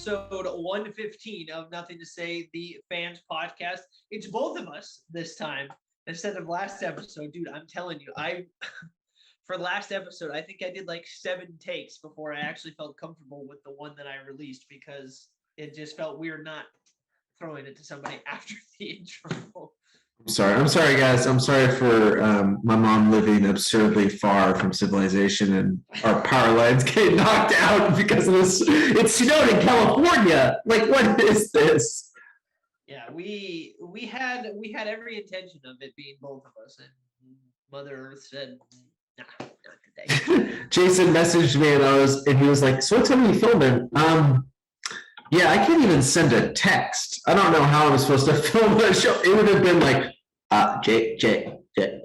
episode 115 of Nothing to Say, the Fans Podcast. It's both of us this time instead of last episode. Dude, I'm telling you, for last episode, I think I did like 7 takes before I actually felt comfortable with the one that I released because it just felt weird not throwing it to somebody after the intro. I'm sorry, guys. I'm sorry for my mom living absurdly far from civilization and our power lines getting knocked out because of this. It snowed in California. Like, what is this? Yeah, we had every intention of it being both of us, and Mother Earth said, "Nah, not today." Jason messaged me and he was like, "So what time are you filming?" Yeah, I can't even send a text. I don't know how I'm supposed to film a show. It would have been like, Jason. Yeah, it would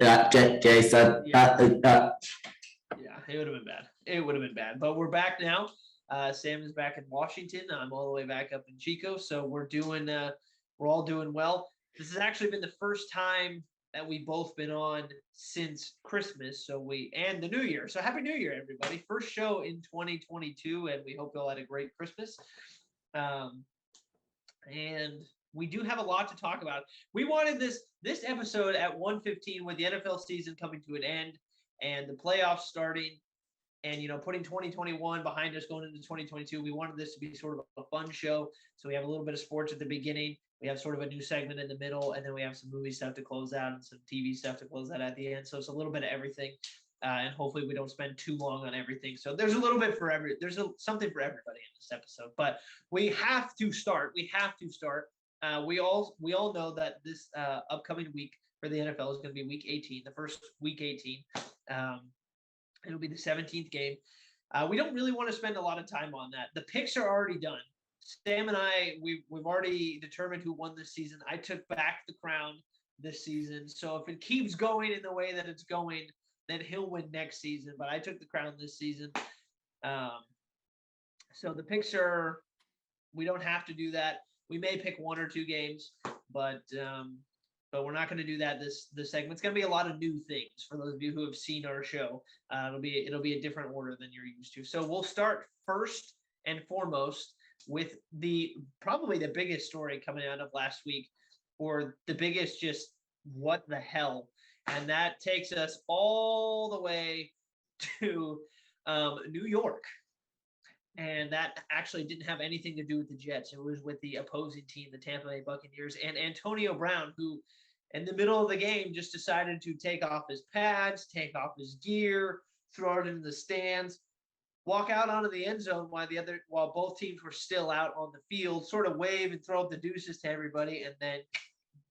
have been bad. It would have been bad. But we're back now. Sam is back in Washington. I'm all the way back up in Chico. So we're all doing well. This has actually been the first time that we've both been on since Christmas. And the New Year. So Happy New Year, everybody. First show in 2022, and we hope you all had a great Christmas. And we do have a lot to talk about. We wanted this episode at 115 with the NFL season coming to an end and the playoffs starting and, putting 2021 behind us going into 2022. We wanted this to be sort of a fun show. So we have a little bit of sports at the beginning. We have sort of a new segment in the middle, and then we have some movie stuff to close out and some TV stuff to close out at the end. So it's a little bit of everything. And hopefully we don't spend too long on everything. So there's a little bit something for everybody in this episode. But we have to start. We all know that this upcoming week for the NFL is going to be week 18, the first week 18. It'll be the 17th game. We don't really want to spend a lot of time on that. The picks are already done. Sam and I, we've already determined who won this season. I took back the crown this season. So if it keeps going in the way that it's going, then he'll win next season. But I took the crown this season. So the picks we don't have to do that. We may pick 1 or 2 games, but we're not going to do that this segment. It's going to be a lot of new things for those of you who have seen our show. It'll be a different order than you're used to. So we'll start first and foremost with probably the biggest story coming out of last week, or the biggest just what the hell. And that takes us all the way to New York. And that actually didn't have anything to do with the Jets. It was with the opposing team, the Tampa Bay Buccaneers, and Antonio Brown, who in the middle of the game just decided to take off his pads, take off his gear, throw it into the stands, walk out onto the end zone while both teams were still out on the field, sort of wave and throw up the deuces to everybody, and then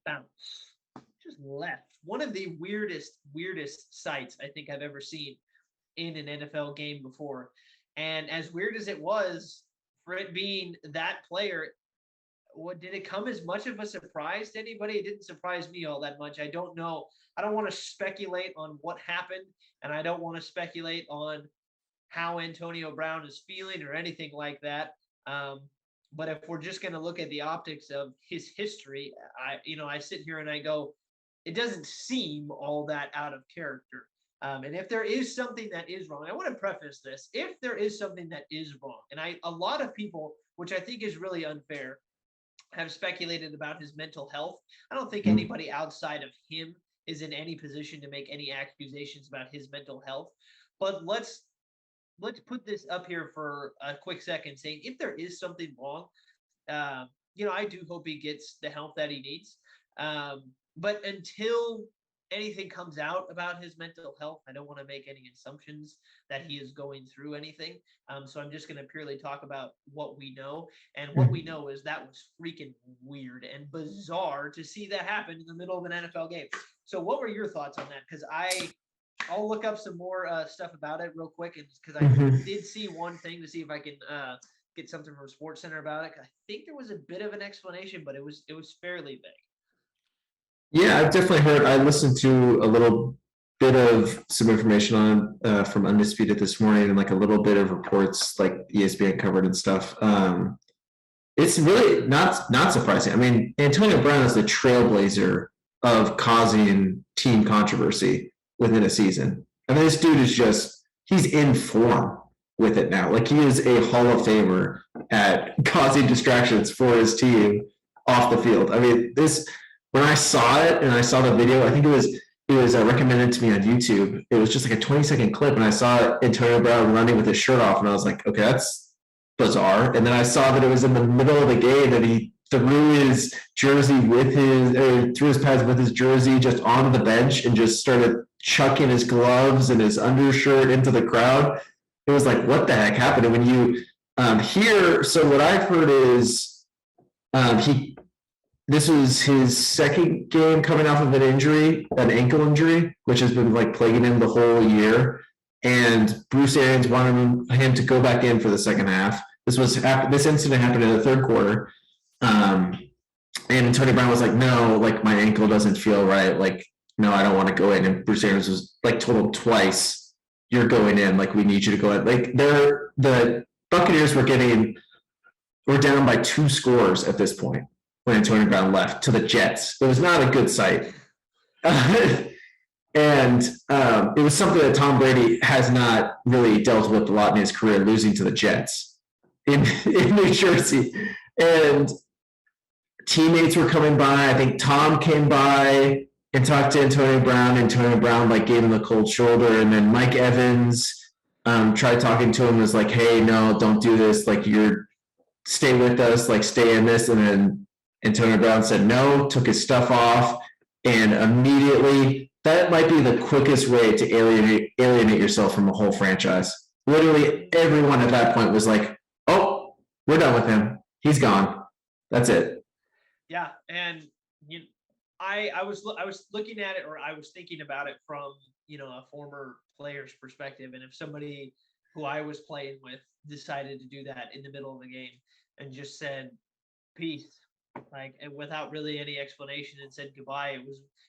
bounce. Just left. One of the weirdest sights I think I've ever seen in an NFL game before. And as weird as it was, for it being that player, did it come as much of a surprise to anybody? It didn't surprise me all that much. I don't know. I don't want to speculate on what happened, and I don't want to speculate on how Antonio Brown is feeling or anything like that. But if we're just going to look at the optics of his history, I sit here and I go, it doesn't seem all that out of character. And if there is something that is wrong, I want to preface this. If there is something that is wrong, and a lot of people, which I think is really unfair, have speculated about his mental health. I don't think anybody outside of him is in any position to make any accusations about his mental health. But let's put this up here for a quick second, saying if there is something wrong, I do hope he gets the help that he needs. But until anything comes out about his mental health, I don't want to make any assumptions that he is going through anything. So I'm just going to purely talk about what we know. And what we know is that was freaking weird and bizarre to see that happen in the middle of an NFL game. So what were your thoughts on that? Because I'll look up some more stuff about it real quick, because I did see one thing to see if I can get something from SportsCenter about it. I think there was a bit of an explanation, but it was fairly vague. Yeah, I've definitely heard. I listened to a little bit of some information on from Undisputed this morning, and like a little bit of reports like ESPN covered and stuff. It's really not surprising. I mean, Antonio Brown is the trailblazer of causing team controversy within a season. I mean, this dude is he's in form. with it now. Like, he is a Hall of Famer at causing distractions for his team off the field. I mean, when I saw it and I saw the video, I think it was recommended to me on YouTube. It was just like a 20-second clip, and I saw Antonio Brown running with his shirt off, and I was like, okay, that's bizarre. And then I saw that it was in the middle of the game, and he threw his jersey threw his pads with his jersey just onto the bench and just started chucking his gloves and his undershirt into the crowd. It was like, what the heck happened? And when you hear, so what I've heard is this was his second game coming off of an ankle injury, which has been like plaguing him the whole year. And Bruce Arians wanted him to go back in for the second half. This incident happened in the third quarter. And Antonio Brown was like, no, like, my ankle doesn't feel right. Like, no, I don't want to go in. And Bruce Arians was like, told him twice, you're going in. Like, we need you to go in. Like, the Buccaneers were down by 2 scores at this point when Antonio Brown left to the Jets. It was not a good sight. And it was something that Tom Brady has not really dealt with a lot in his career, losing to the Jets in New Jersey. And teammates were coming by. I think Tom came by and talked to Antonio Brown. Antonio Brown like gave him the cold shoulder, and then Mike Evans tried talking to him, was like, hey, no, don't do this. Like, stay with us, like, stay in this. And then Antonio Brown said no, took his stuff off, and immediately, that might be the quickest way to alienate yourself from a whole franchise. Literally everyone at that point was like, oh, we're done with him. He's gone. That's it. Yeah, and I was looking at it, or I was thinking about it from a former player's perspective, and if somebody who I was playing with decided to do that in the middle of the game and just said peace, like, and without really any explanation, and said goodbye,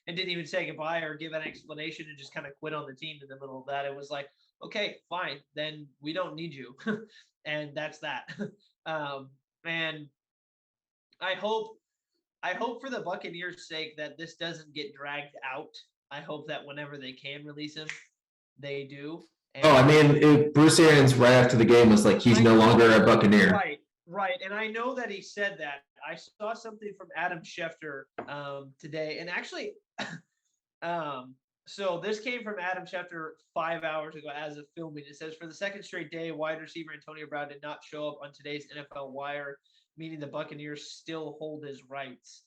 and didn't even say goodbye or give an explanation, and just kind of quit on the team in the middle of that, it was like, okay, fine, then we don't need you. And that's that. And I hope for the Buccaneers' sake that this doesn't get dragged out. I hope that whenever they can release him, they do. And Bruce Arians right after the game was like, he's no longer a Buccaneer. Right. And I know that he said that. I saw something from Adam Schefter today, and actually, so this came from Adam Schefter 5 hours ago as of filming. It says, for the second straight day, wide receiver Antonio Brown did not show up on today's NFL Wire, meaning the Buccaneers still hold his rights,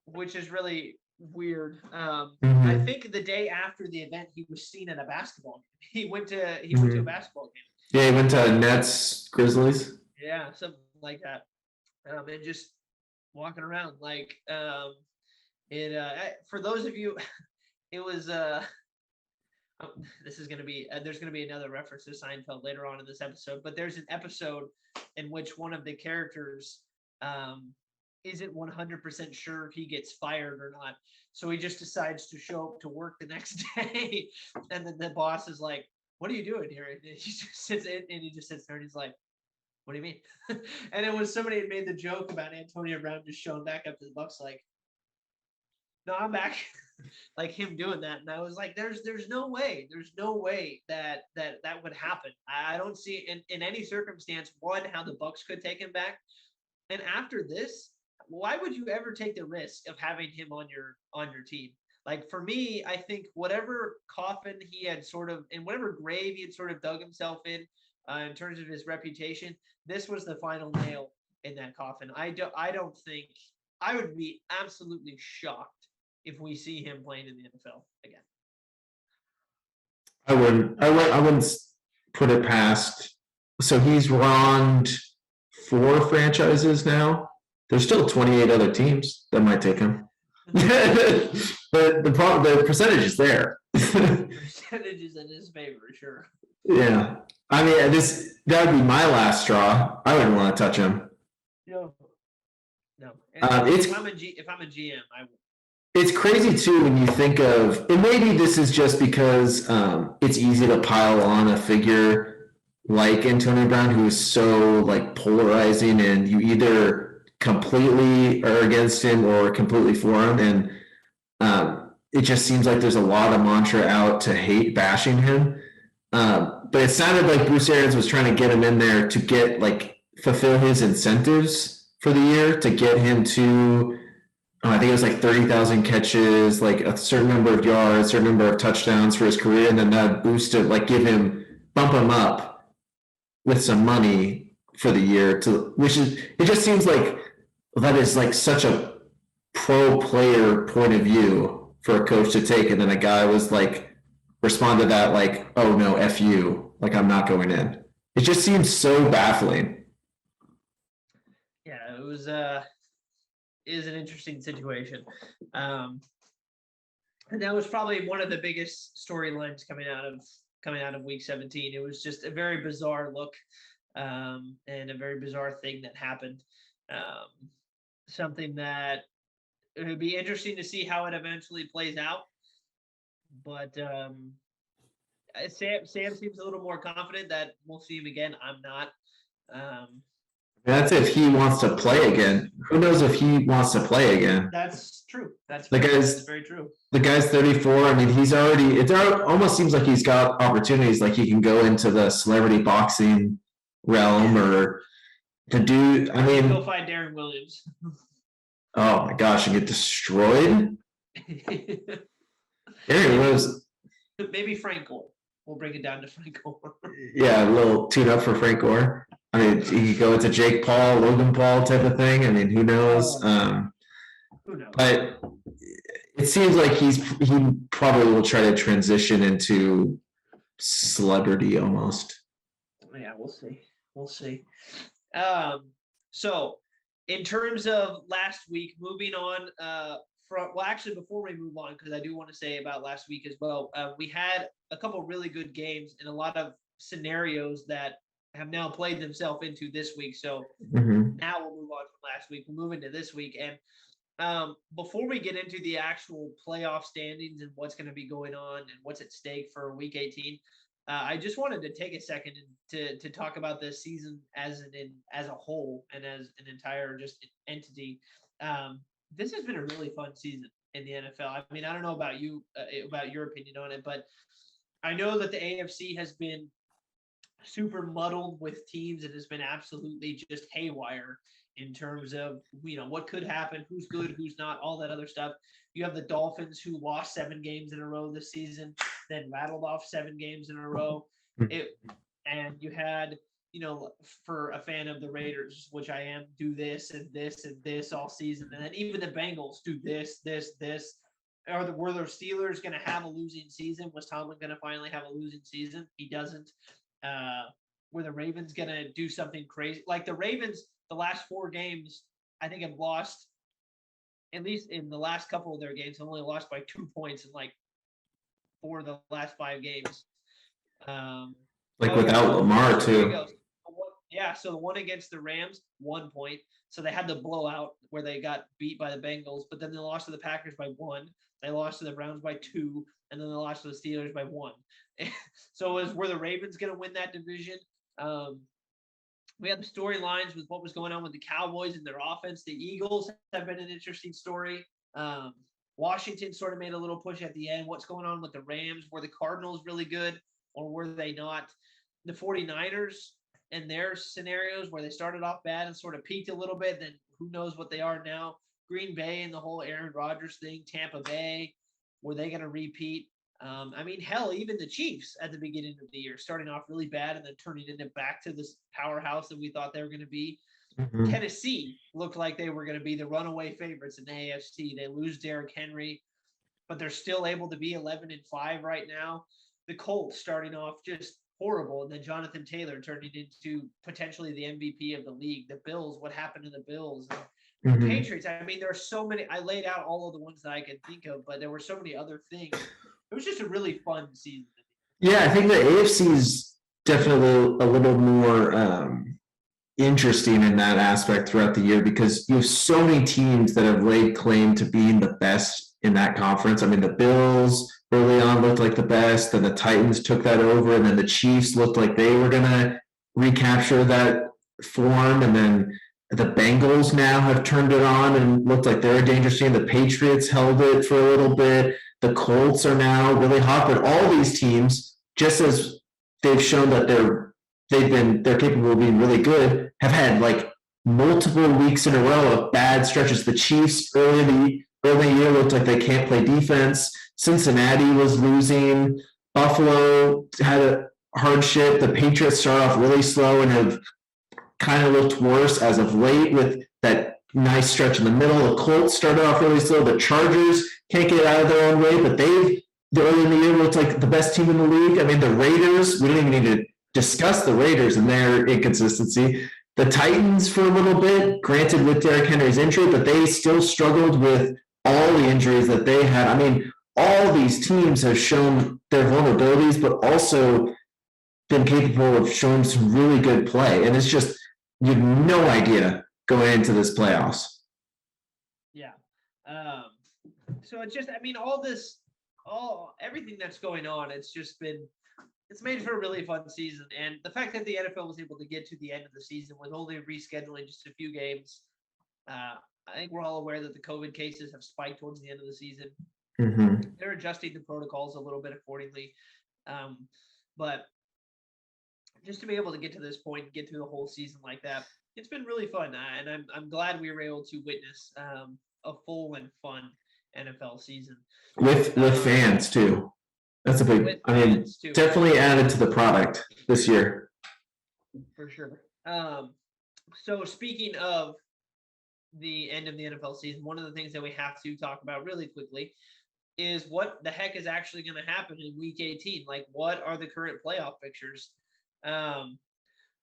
which is really weird. I think the day after the event, he was seen at a basketball game. He went to a basketball game. Yeah, he went to Nets, Grizzlies. Yeah, something like that. And just walking around like for those of you, it was this is going to be there's going to be another reference to Seinfeld later on in this episode, but there's an episode in which one of the characters isn't 100% sure if he gets fired or not, so he just decides to show up to work the next day, and then the boss is like, what are you doing here? And he just sits there and he's like, what do you mean? And it was somebody had made the joke about Antonio Brown just showing back up to the Bucs like, no, I'm back. Like him doing that. And I was like, there's no way that would happen. I don't see in any circumstance, one, how the Bucs could take him back. And after this, why would you ever take the risk of having him on your team? Like, for me, I think whatever coffin he had sort of, and whatever grave he had sort of dug himself in terms of his reputation, this was the final nail in that coffin. I don't think, I would be absolutely shocked if we see him playing in the NFL again. I wouldn't put it past. So he's wronged 4 franchises now. There's still 28 other teams that might take him. But the percentage is there. The percentage is in his favor, sure. Yeah. I mean, that would be my last straw. I wouldn't want to touch him. No. If I'm a GM, I would. It's crazy too when you think of, and maybe this is just because it's easy to pile on a figure like Antonio Brown, who is so like polarizing, and you either completely are against him or completely for him, and it just seems like there's a lot of mantra out to hate bashing him. But it sounded like Bruce Arians was trying to get him in there to get fulfill his incentives for the year to get him to, I think it was 30,000 catches, a certain number of yards, certain number of touchdowns for his career, and then that boost it, bump him up with some money for the year it just seems like that is such a pro player point of view for a coach to take, and then a guy was respond to that oh no, F you, I'm not going in. It just seems so baffling. Yeah, it was is an interesting situation. And that was probably one of the biggest storylines coming out of week 17. It was just a very bizarre look, and a very bizarre thing that happened. Something that it would be interesting to see how it eventually plays out. But Sam seems a little more confident that we'll see him again. I'm not. That's if he wants to play again. Who knows if he wants to play again? That's true. That's very true. The guy's 34. I mean, it almost seems like he's got opportunities. He can go into the celebrity boxing realm or to do. I mean, go find Darren Williams. Oh my gosh, and get destroyed. Darren Williams. Maybe Frank Gore. We'll bring it down to Frank Gore. Yeah, a little tune up for Frank Gore. I mean, he could go into Jake Paul, Logan Paul type of thing. I mean, who knows? Who knows? But it seems like he probably will try to transition into celebrity almost. Yeah, we'll see. So in terms of last week, moving on actually before we move on, because I do want to say about last week as well, we had a couple really good games and a lot of scenarios that have now played themselves into this week. So now we'll move on from last week. We'll move into this week. And before we get into the actual playoff standings and what's going to be going on and what's at stake for week 18, I just wanted to take a second to talk about this season as a whole and as an entire just entity. This has been a really fun season in the NFL. I mean, I don't know about you, about your opinion on it, but I know that the AFC has been super muddled with teams and has been absolutely just haywire in terms of, what could happen, who's good, who's not, all that other stuff. You have the Dolphins who lost 7 games in a row this season, then rattled off 7 games in a row. And you had, for a fan of the Raiders, which I am, do this and this and this all season. And then even the Bengals do this. Were the Steelers going to have a losing season? Was Tomlin going to finally have a losing season? He doesn't. Were the Ravens going to do something crazy? The Ravens, the last 4 games, I think have lost, at least in the last couple of their games, have only lost by 2 points in 4 of the last 5 games. Without Lamar too. Yeah, so the one against the Rams, 1 point. So they had the blowout where they got beat by the Bengals, but then they lost to the Packers by 1. They lost to the Browns by 2, and then they lost to the Steelers by 1. So were the Ravens going to win that division? We had the storylines with what was going on with the Cowboys and their offense. The Eagles have been an interesting story. Washington sort of made a little push at the end. What's going on with the Rams? Were the Cardinals really good or were they not? The 49ers and their scenarios where they started off bad and sort of peaked a little bit, then who knows what they are now. Green Bay and the whole Aaron Rodgers thing, Tampa Bay, were they going to repeat? I mean, hell, even the Chiefs at the beginning of the year, starting off really bad and then turning into back to this powerhouse that we thought they were going to be. Tennessee looked like they were going to be the runaway favorites in the AFC. They lose Derrick Henry, but they're still able to be 11-5 right now. The Colts starting off just horrible, and then Jonathan Taylor turning into potentially the MVP of the league. The Bills, what happened to the Bills? The Patriots, I mean, there are so many. I laid out all of the ones that I could think of, but there were so many other things. It was just a really fun season. Yeah, I think the AFC is definitely a little more interesting in that aspect throughout the year because you have so many teams that have laid claim to being the best in that conference. I mean, the Bills early on looked like the best, then the Titans took that over, and then the Chiefs looked like they were going to recapture that form, and then the Bengals now have turned it on and looked like they're a dangerous team. The Patriots held it for a little bit. The Colts are now really hot, but all these teams, just as they've shown that they're capable of being really good, have had like multiple weeks in a row of bad stretches. The Chiefs early in the year looked like they can't play defense. Cincinnati was losing. Buffalo had a hardship. The Patriots start off really slow and have kind of looked worse as of late with that nice stretch in the middle. The Colts started off really slow. The Chargers can't get out of their own way, but the early in the year looked like the best team in the league. I mean, the Raiders, we don't even need to discuss the Raiders and their inconsistency. The Titans for a little bit, granted with Derrick Henry's injury, but they still struggled with all the injuries that they had. I mean, all these teams have shown their vulnerabilities, but also been capable of showing some really good play. And it's just, you have no idea going into this playoffs. Yeah. So it's just, I mean, everything that's going on, it's made for a really fun season. And the fact that the NFL was able to get to the end of the season with only rescheduling just a few games, I think we're all aware that the COVID cases have spiked towards the end of the season. Mm-hmm. They're adjusting the protocols a little bit accordingly. But just to be able to get to this point and get through the whole season like that, it's been really fun. And I'm glad we were able to witness a full and fun NFL season. With fans too. That's a big, I mean, definitely added to the product this year. For sure. So speaking of the end of the NFL season, one of the things that we have to talk about really quickly is what the heck is actually going to happen in Week 18. Like, what are the current playoff pictures?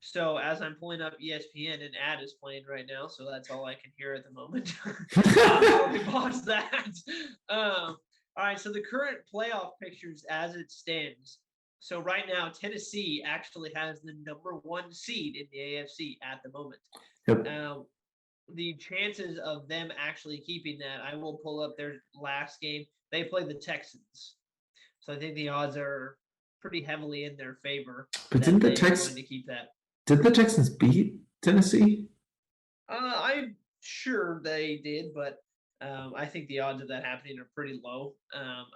So as I'm pulling up ESPN, an ad is playing right now, so that's all I can hear at the moment. So we pause that. All right, so the current playoff pictures as it stands. So right now, Tennessee actually has the number 1 seed in the AFC at the moment. Yep. The chances of them actually keeping that, I will pull up their last game. They play the Texans. So I think the odds are pretty heavily in their favor. But didn't the Texans keep that? Did the Texans beat Tennessee? I'm sure they did, but I think the odds of that happening are pretty low.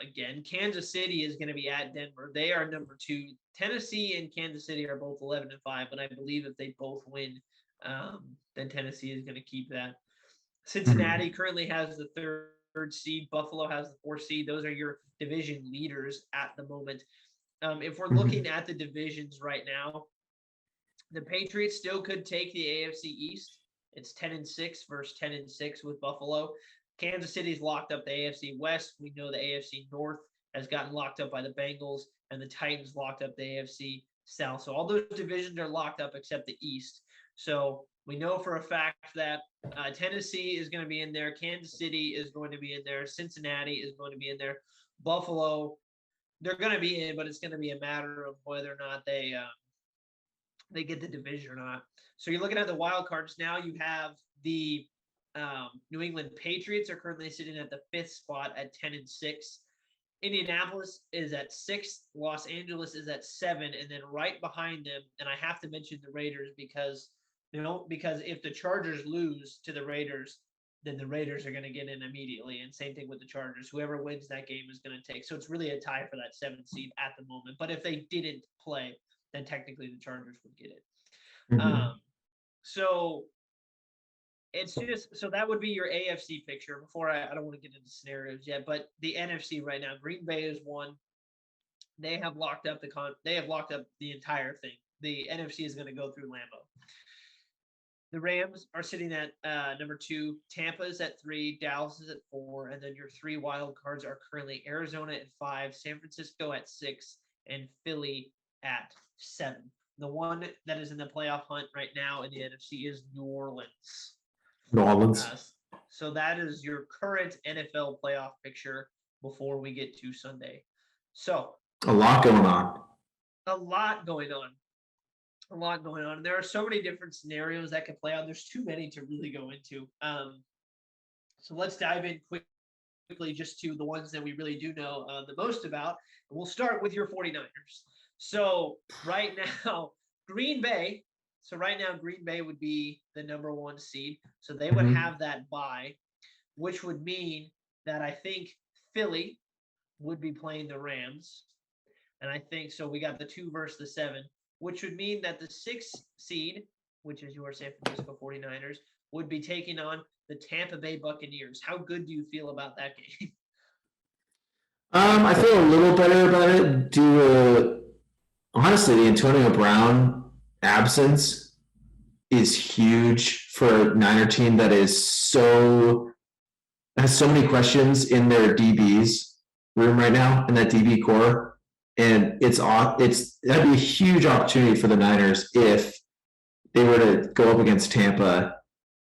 Again, Kansas City is going to be at Denver. They are number 2. Tennessee and Kansas City are both 11-5, but I believe if they both win, then Tennessee is going to keep that. Cincinnati currently has the 3rd seed. Buffalo has the 4th seed. Those are your division leaders at the moment. If we're looking at the divisions right now, the Patriots still could take the AFC East. It's 10-6 versus 10-6 with Buffalo. Kansas City's locked up the AFC West. We know the AFC North has gotten locked up by the Bengals, and the Titans locked up the AFC South. So all those divisions are locked up except the East. So we know for a fact that Tennessee is going to be in there. Kansas City is going to be in there. Cincinnati is going to be in there. Buffalo, they're going to be in, but it's going to be a matter of whether or not they get the division or not. So you're looking at the wild cards now. You have the New England Patriots are currently sitting at the 5th spot at 10-6. Indianapolis is at 6th. Los Angeles is at 7, and then right behind them. And I have to mention the Raiders because if the Chargers lose to the Raiders, then the Raiders are going to get in immediately. And same thing with the Chargers. Whoever wins that game is going to take. So it's really a tie for that 7th seed at the moment. But if they didn't play, then technically the Chargers would get it. So it's just, so that would be your AFC picture. Before I don't want to get into scenarios yet, but the NFC right now, Green Bay is 1. They have locked up the entire thing. The NFC is going to go through Lambeau. The Rams are sitting at number 2. Tampa is at 3. Dallas is at 4. And then your 3 wild cards are currently Arizona at 5, San Francisco at 6, and Philly at 7. The one that is in the playoff hunt right now in the NFC is New Orleans. So that is your current NFL playoff picture before we get to Sunday. So a lot going on. And there are so many different scenarios that could play out. There's too many to really go into. So let's dive in quickly just to the ones that we really do know the most about. And we'll start with your 49ers. So right now, Green Bay would be the number 1 seed. So they would have that bye, which would mean that I think Philly would be playing the Rams. And I think so. We got the 2 versus the 7, which would mean that the 6 seed, which is your San Francisco 49ers, would be taking on the Tampa Bay Buccaneers. How good do you feel about that game? I feel a little better about it due to, honestly, the Antonio Brown absence is huge for a Niner team that has so many questions in their DBs room right now, in that DB core. And that'd be a huge opportunity for the Niners if they were to go up against Tampa,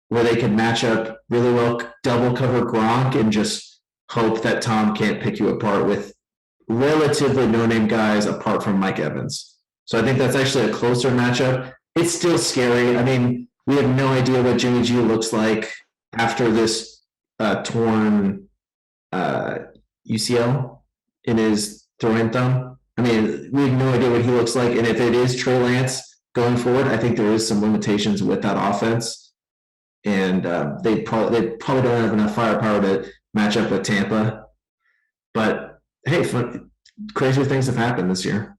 where they could match up really well, double cover Gronk, and just hope that Tom can't pick you apart with relatively no-name guys apart from Mike Evans. So I think that's actually a closer matchup. It's still scary. I mean, we have no idea what Jimmy G looks like after this torn UCL in his throwing thumb. I mean, we have no idea what he looks like. And if it is Trey Lance going forward, I think there is some limitations with that offense. And they probably don't have enough firepower to match up with Tampa. But hey, crazier things have happened this year.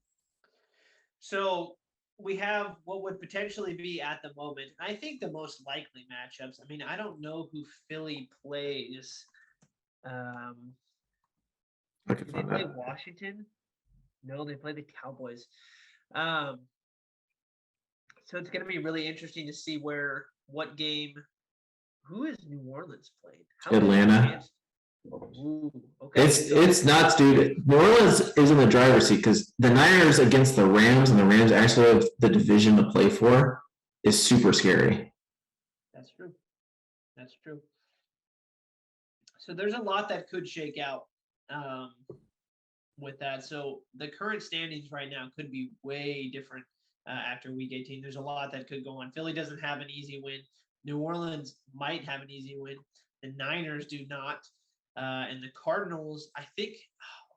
So we have what would potentially be at the moment, I think, the most likely matchups. I mean, I don't know who Philly plays. I can Do they find play that. Washington? No, they play the Cowboys. So it's going to be really interesting to see what game. Who is New Orleans played? Atlanta. Ooh, okay. It's nuts, dude. New Orleans is in the driver's seat because the Niners against the Rams, and the Rams actually have the division to play for, is super scary. That's true. That's true. So there's a lot that could shake out with that. So the current standings right now could be way different after Week 18. There's a lot that could go on. Philly doesn't have an easy win. New Orleans might have an easy win. The Niners do not. And the Cardinals, I think,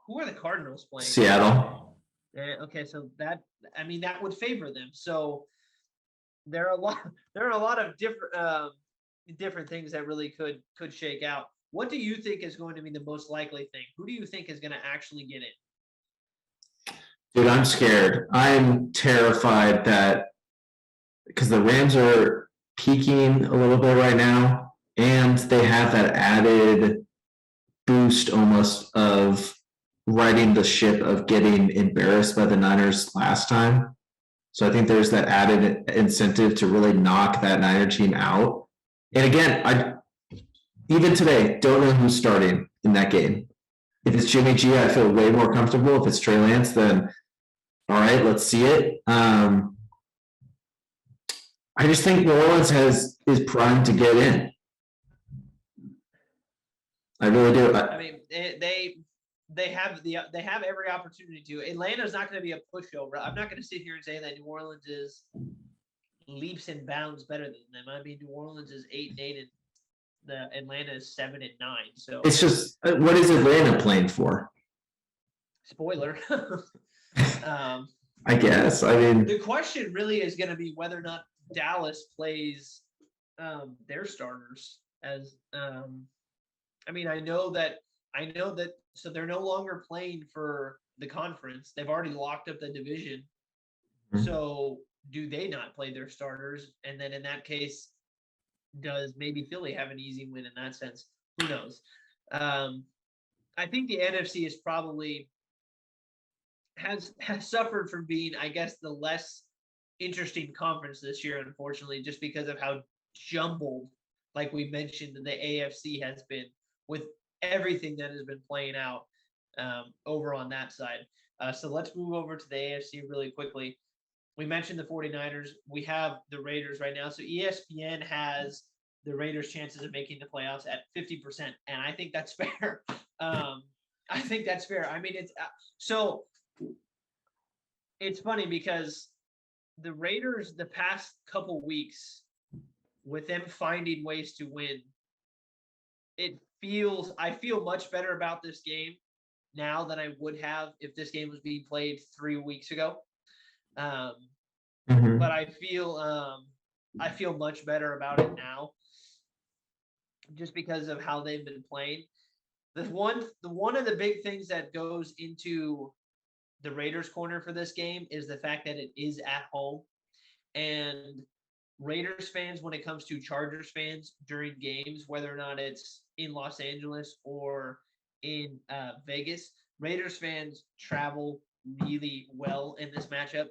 who are the Cardinals playing? Seattle. Okay, so that would favor them. So there are a lot of different things that really could shake out. What do you think is going to be the most likely thing? Who do you think is going to actually get in? Dude, I'm scared. I'm terrified that because the Rams are peaking a little bit right now, and they have that added boost almost of riding the ship of getting embarrassed by the Niners last time. So I think there's that added incentive to really knock that Niner team out. And again, even today, don't know who's starting in that game. If it's Jimmy G, I feel way more comfortable. If it's Trey Lance, then all right, let's see it. I just think New Orleans is primed to get in. I really do. I mean, they have every opportunity to. Atlanta's not going to be a pushover. I'm not going to sit here and say that New Orleans is leaps and bounds better than them. I mean, New Orleans is 8-8 and the Atlanta is 7-9. So it's just, what is Atlanta playing for? Spoiler. I guess. I mean, the question really is going to be whether or not Dallas plays their starters as. I mean, I know that. So they're no longer playing for the conference. They've already locked up the division. Mm-hmm. So do they not play their starters? And then in that case, does maybe Philly have an easy win in that sense? Who knows? I think the NFC is probably has suffered from being, I guess, the less interesting conference this year, unfortunately, just because of how jumbled, like we mentioned, the AFC has been with everything that has been playing out over on that side. So let's move over to the AFC really quickly. We mentioned the 49ers. We have the Raiders right now. So ESPN has the Raiders' chances of making the playoffs at 50%. And I think that's fair. I think that's fair. I mean, it's funny because the Raiders, the past couple weeks, with them finding ways to win, I feel much better about this game now than I would have if this game was being played 3 weeks ago. But I feel much better about it now, just because of how they've been playing. One of the big things that goes into the Raiders corner for this game is the fact that it is at home. And Raiders fans, when it comes to Chargers fans during games, whether or not it's in Los Angeles or in Vegas, Raiders fans travel really well in this matchup.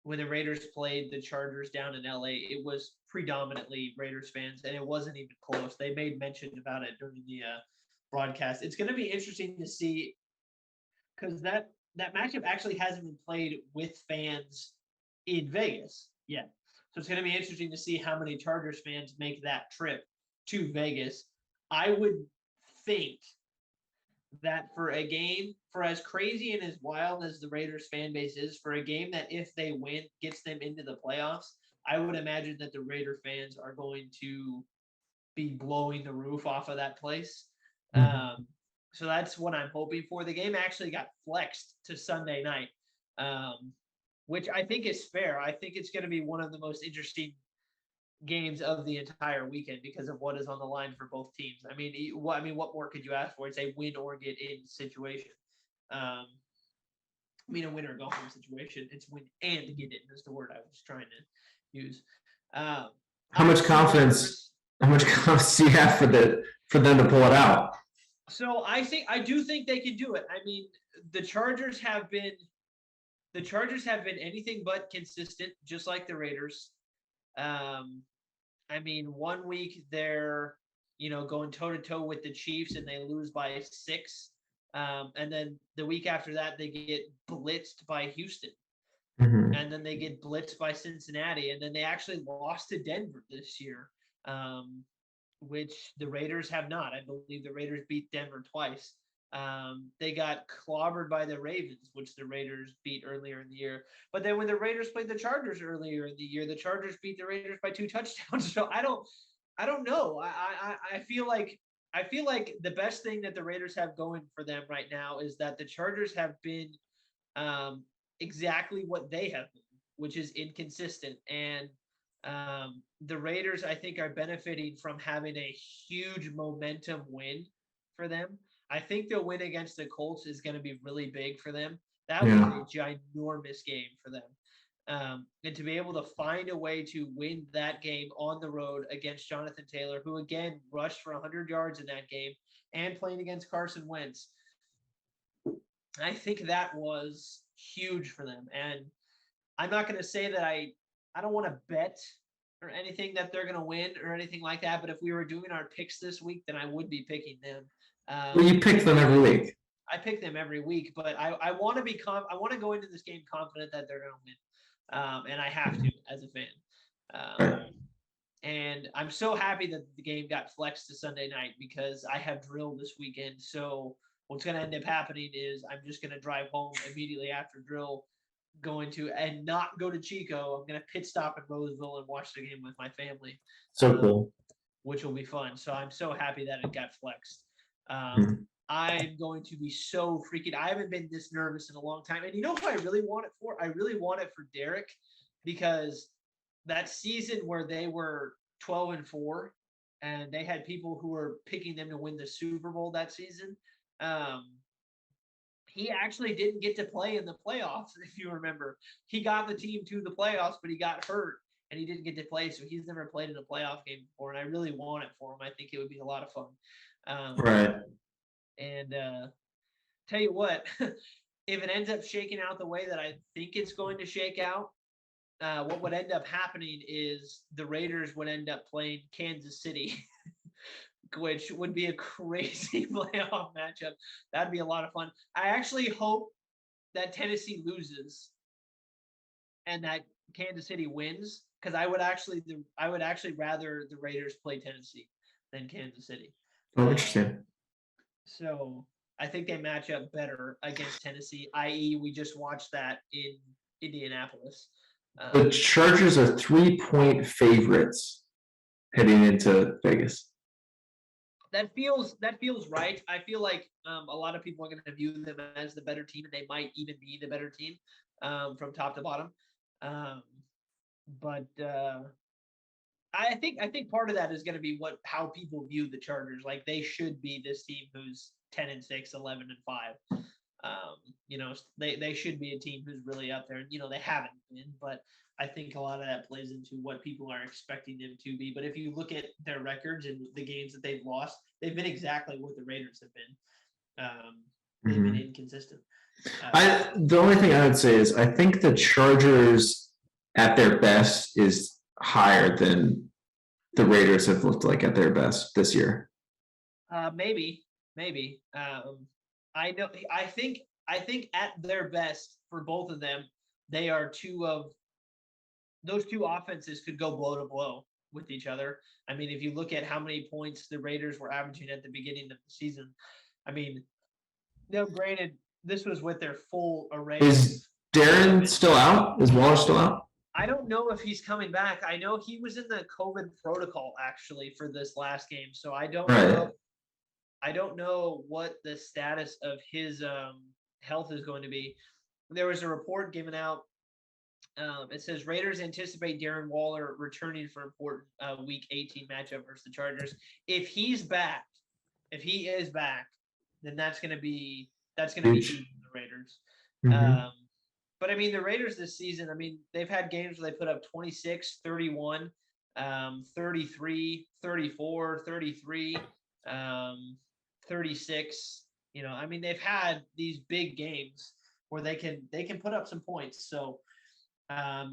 When the Raiders played the Chargers down in LA, it was predominantly Raiders fans, and it wasn't even close. They made mention about it during the broadcast. It's going to be interesting to see because that matchup actually hasn't been played with fans in Vegas yet. So it's going to be interesting to see how many Chargers fans make that trip to Vegas. I would think that for a game, for as crazy and as wild as the Raiders fan base is, for a game that if they win gets them into the playoffs, I would imagine that the Raider fans are going to be blowing the roof off of that place. So that's what I'm hoping for. The game actually got flexed to Sunday night, which I think is fair. I think it's going to be one of the most interesting games of the entire weekend because of what is on the line for both teams. I mean, what more could you ask for? It's a win or get in situation. I mean, a win or go home situation. It's win and get in is the word I was trying to use. How much confidence do you have for them to pull it out? So I do think they can do it. I mean, the Chargers have been anything but consistent, just like the Raiders. I mean, 1 week they're going toe to toe with the Chiefs and they lose by 6, and then the week after that they get blitzed by Houston, and then they get blitzed by Cincinnati, and then they actually lost to Denver this year. Which the Raiders have not. I believe the Raiders beat Denver twice. They got clobbered by the Ravens, which the Raiders beat earlier in the year. But then when the Raiders played the Chargers earlier in the year, the Chargers beat the Raiders by 2 touchdowns. So I don't know. I feel like the best thing that the Raiders have going for them right now is that the Chargers have been exactly what they have been, which is inconsistent. And the Raiders, I think, are benefiting from having a huge momentum win for them. I think the win against the Colts is going to be really big for them. That was a ginormous game for them. And to be able to find a way to win that game on the road against Jonathan Taylor, who again rushed for 100 yards in that game, and playing against Carson Wentz, I think that was huge for them. And I'm not going to say that I don't want to bet or anything that they're going to win or anything like that. But if we were doing our picks this week, then I would be picking them. Well, you pick them every week. I pick them every week, but I want to be I want to go into this game confident that they're going to win, and I have to as a fan. And I'm so happy that the game got flexed to Sunday night because I have drill this weekend. So what's going to end up happening is I'm just going to drive home immediately after drill, and not go to Chico. I'm going to pit stop in Roseville and watch the game with my family. So cool. Which will be fun. So I'm so happy that it got flexed. I'm going to be so freaking. I haven't been this nervous in a long time. And you know who I really want it for? I really want it for Derek, because that season where they were 12-4 and they had people who were picking them to win the Super Bowl that season. He actually didn't get to play in the playoffs, if you remember. He got the team to the playoffs, but he got hurt and he didn't get to play. So he's never played in a playoff game before. And I really want it for him. I think it would be a lot of fun. Right. And tell you what, if it ends up shaking out the way that I think it's going to shake out, what would end up happening is the Raiders would end up playing Kansas City, which would be a crazy playoff matchup. That'd be a lot of fun. I actually hope that Tennessee loses and that Kansas City wins, because I would actually rather the Raiders play Tennessee than Kansas City. Oh, interesting. So I think they match up better against Tennessee, i.e. we just watched that in Indianapolis. The Chargers are 3-point favorites heading into Vegas. That feels right. I feel like a lot of people are going to view them as the better team, and they might even be the better team from top to bottom. But I think part of that is going to be how people view the Chargers. Like, they should be this team who's 10-6, 11-5. They should be a team who's really out there. And, they haven't been, but I think a lot of that plays into what people are expecting them to be. But if you look at their records and the games that they've lost, they've been exactly what the Raiders have been. They've been inconsistent. The only thing I would say is I think the Chargers at their best is higher than the Raiders have looked like at their best this year. Maybe. I know. I think at their best for both of them, they are those two offenses could go blow to blow with each other. I mean, if you look at how many points the Raiders were averaging at the beginning of the season, I mean, granted, this was with their full array. Is Darren still out? Is Waller still out? I don't know if he's coming back. I know he was in the COVID protocol actually for this last game, so I don't know. I don't know what the status of his health is going to be. There was a report given out. It says Raiders anticipate Darren Waller returning for important Week 18 matchup versus the Chargers. If he is back, then that's going to be huge for the Raiders. But I mean, the Raiders this season, I mean, they've had games where they put up 26, 31, 33, 34, 33, 36. I mean, they've had these big games where they can put up some points. So I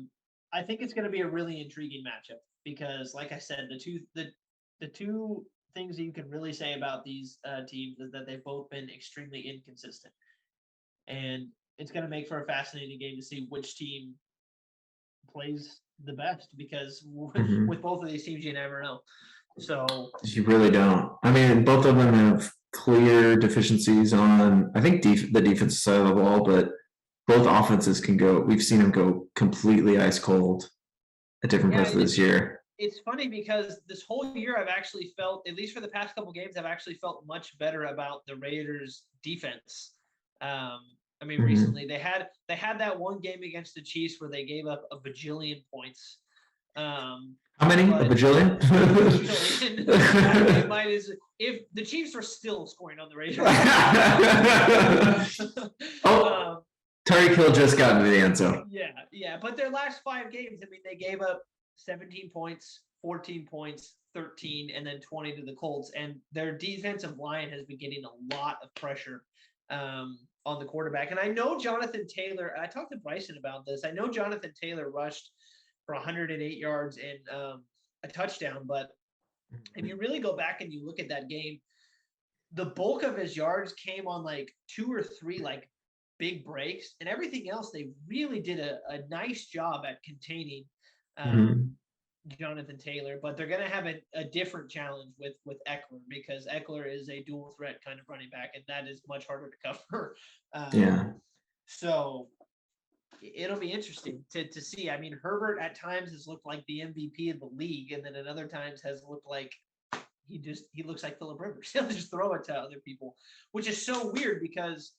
think it's going to be a really intriguing matchup because, like I said, the two things that you can really say about these teams is that they've both been extremely inconsistent, and it's going to make for a fascinating game to see which team plays the best because with both of these teams, you never know. So you really don't. I mean, both of them have clear deficiencies on, I think, the defensive side of the ball, but both offenses can go. We've seen them go completely ice cold at different parts of this year. It's funny because this whole year I've actually felt, at least for the past couple games, I've actually felt much better about the Raiders' defense. I mean, recently they had that one game against the Chiefs where they gave up a bajillion points. How many? A bajillion? Mine is if the Chiefs are still scoring on the Raiders. Tyreek Hill just got into the end zone. Yeah. But their last 5 games, I mean, they gave up 17 points, 14 points, 13, and then 20 to the Colts. And their defensive line has been getting a lot of pressure on the quarterback. And I know Jonathan Taylor, I talked to Bryson about this. I know Jonathan Taylor rushed for 108 yards and a touchdown. But if you really go back and you look at that game, the bulk of his yards came on like 2 or 3 like big breaks, and everything else they really did a nice job at containing Jonathan Taylor. But they're going to have a different challenge with Eckler because Eckler is a dual threat kind of running back, and that is much harder to cover. So it'll be interesting to see. I mean, Herbert at times has looked like the MVP of the league, and then at other times has looked like he looks like Phillip Rivers. He'll just throw it to other people, which is so weird because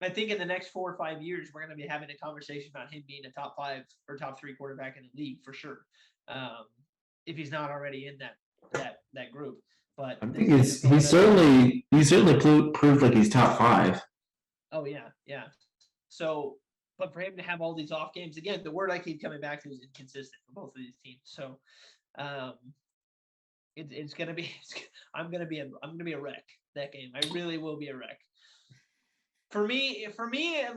I think in the next 4 or 5 years, we're going to be having a conversation about him being a top 5 or top 3 quarterback in the league for sure. If he's not already in that group, but I think he certainly proved like he's top 5. Oh yeah. So, but for him to have all these off games again, the word I keep coming back to is inconsistent for both of these teams. So, it's gonna be. I'm gonna be a wreck that game. I really will be a wreck. For me, and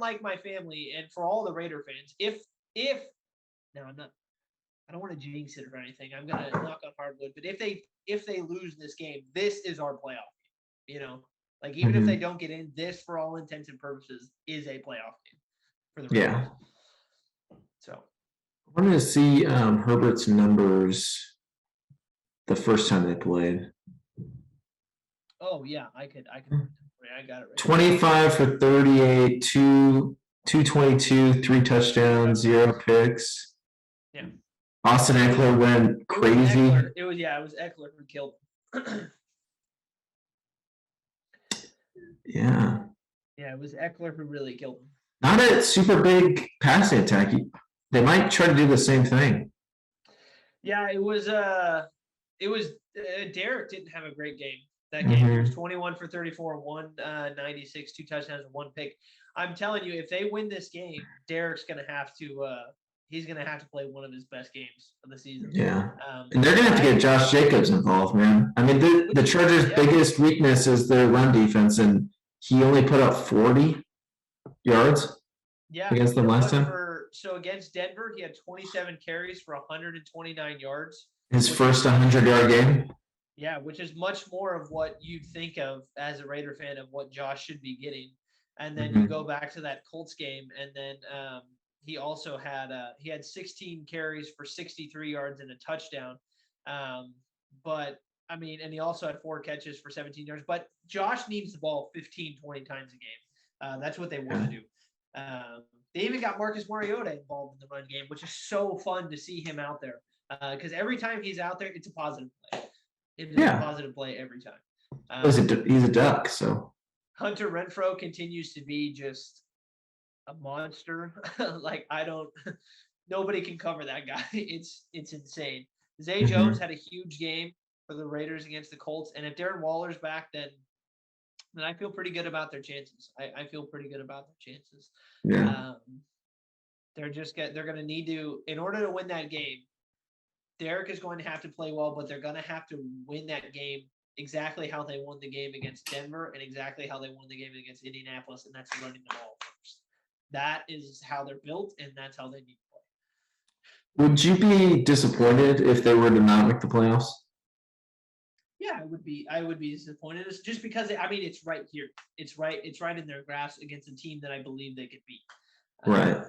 like my family, and for all the Raider fans, if now I don't want to jinx it or anything. I'm gonna knock on hardwood, but if they lose this game, this is our playoff game. Like even if they don't get in, this for all intents and purposes is a playoff game for the Raiders. Yeah. So I wanted to see Herbert's numbers the first time they played. Oh yeah, I could. I got it right. 25 for 38, 222, 3 touchdowns, 0 picks. Yeah. Austin Eckler went crazy. It was Eckler who killed him. Yeah. Yeah, it was Eckler who really killed him. Not a super big passing attack. They might try to do the same thing. Yeah, it was Derek didn't have a great game that game. He was 21 for 34, 196, 2 touchdowns, and 1 pick. I'm telling you, if they win this game, Derek's going to have to he's going to have to play one of his best games of the season. Yeah. And they're going to have to get Josh Jacobs involved, man. I mean, the Chargers' biggest weakness is their run defense, and he only put up 40 yards against them last time. So against Denver, he had 27 carries for 129 yards. His first 100-yard game? Yeah, which is much more of what you'd think of as a Raider fan of what Josh should be getting. And then you go back to that Colts game, and then he also had 16 carries for 63 yards and a touchdown. But I mean, and he also had 4 catches for 17 yards. But Josh needs the ball 15, 20 times a game. That's what they want to do. They even got Marcus Mariota involved in the run game, which is so fun to see him out there. Because every time he's out there, it's a positive play. It's a positive play every time. He's a duck, so. Hunter Renfrow continues to be just a monster. Nobody can cover that guy. It's insane. Zay Jones had a huge game for the Raiders against the Colts. And if Darren Waller's back, then I feel pretty good about their chances. I feel pretty good about their chances. Yeah. They're going to need to, in order to win that game, Derek is going to have to play well, but they're going to have to win that game exactly how they won the game against Denver and exactly how they won the game against Indianapolis, and that's running the ball first. That is how they're built, and that's how they need to play. Would you be disappointed if they were to not make the playoffs? Yeah, I would be disappointed. It's just because it's right here. It's right in their grasp against a team that I believe they could beat. Right.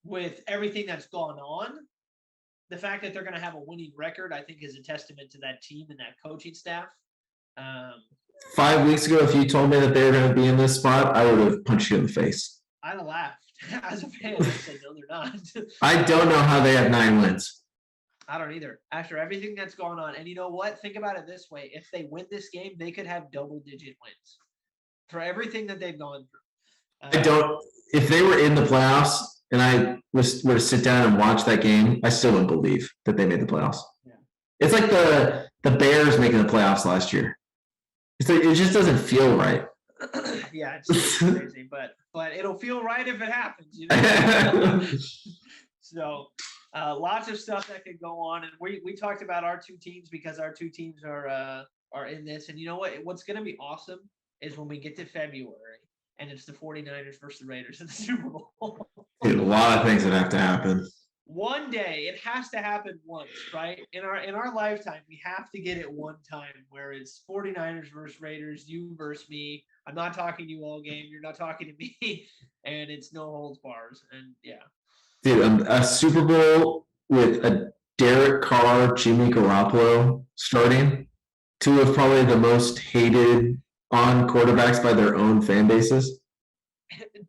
With everything that's gone on, the fact that they're going to have a winning record, I think, is a testament to that team and that coaching staff. 5 weeks ago, if you told me that they were going to be in this spot, I would have punched you in the face. I'd have laughed. As a fan, I said, no, they're not. I don't know how they have 9 wins. I don't either. After everything that's going on. And you know what? Think about it this way. If they win this game, they could have double-digit wins for everything that they've gone through. If they were in the playoffs and I were to sit down and watch that game, I still wouldn't believe that they made the playoffs. Yeah. It's like the Bears making the playoffs last year. It's like, it just doesn't feel right. Yeah, it's crazy, but it'll feel right if it happens, you know. So lots of stuff that could go on, and we talked about our two teams because our two teams are in this. And you know what? What's going to be awesome is when we get to February and it's the 49ers versus the Raiders in the Super Bowl. Dude, a lot of things would have to happen. One day, it has to happen once, right? In our lifetime, we have to get it one time where it's 49ers versus Raiders, you versus me. I'm not talking to you all game. You're not talking to me. And it's no holds bars. And yeah. Dude, a Super Bowl with a Derek Carr, Jimmy Garoppolo starting, two of probably the most hated on quarterbacks by their own fan bases.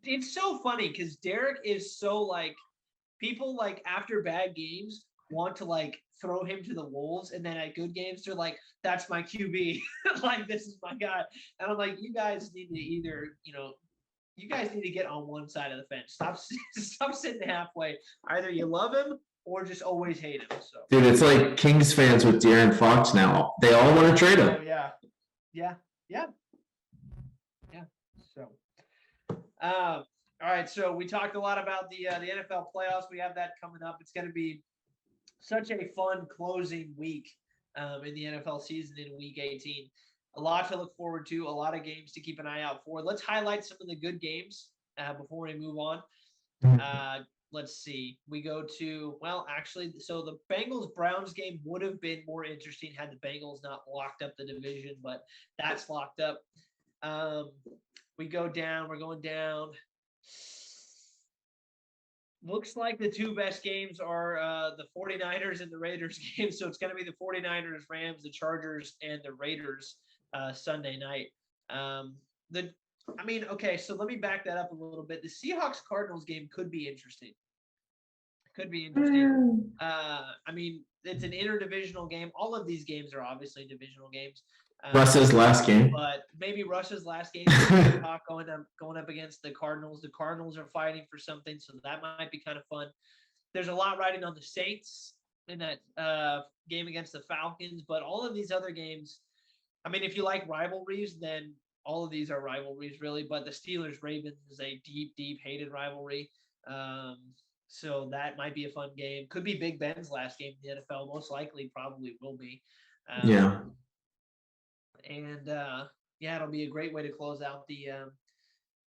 It's so funny because Derek is so like, people like after bad games want to like throw him to the wolves, and then at good games they're like, that's my QB. Like, this is my guy. And I'm like, you guys need to either, you guys need to get on one side of the fence. Stop sitting halfway. Either you love him or just always hate him. So dude, it's like Kings fans with De'Aaron Fox now. They all want to trade him. Oh, yeah. So all right, so we talked a lot about the NFL playoffs. We have that coming up. It's going to be such a fun closing week in the NFL season in Week 18. A lot to look forward to, a lot of games to keep an eye out for. Let's highlight some of the good games before we move on. Let's see. We go to, so the Bengals-Browns game would have been more interesting had the Bengals not locked up the division, but that's locked up. We go down. We're going down. Looks like the two best games are the 49ers and the Raiders game. So it's going to be the 49ers, Rams, the Chargers, and the Raiders Sunday night. Okay, so let me back that up a little bit. The Seahawks-Cardinals game could be interesting. It's an interdivisional game. All of these games are obviously divisional games. Russ's last game. But maybe Russ's last game going up against the Cardinals. The Cardinals are fighting for something, so that might be kind of fun. There's a lot riding on the Saints in that game against the Falcons, but all of these other games, I mean, if you like rivalries, then all of these are rivalries, really. But the Steelers Ravens is a deep, deep hated rivalry. Um, so that might be a fun game. Could be Big Ben's last game in the NFL. Most likely, probably will be. Yeah. And yeah, it'll be a great way to close out the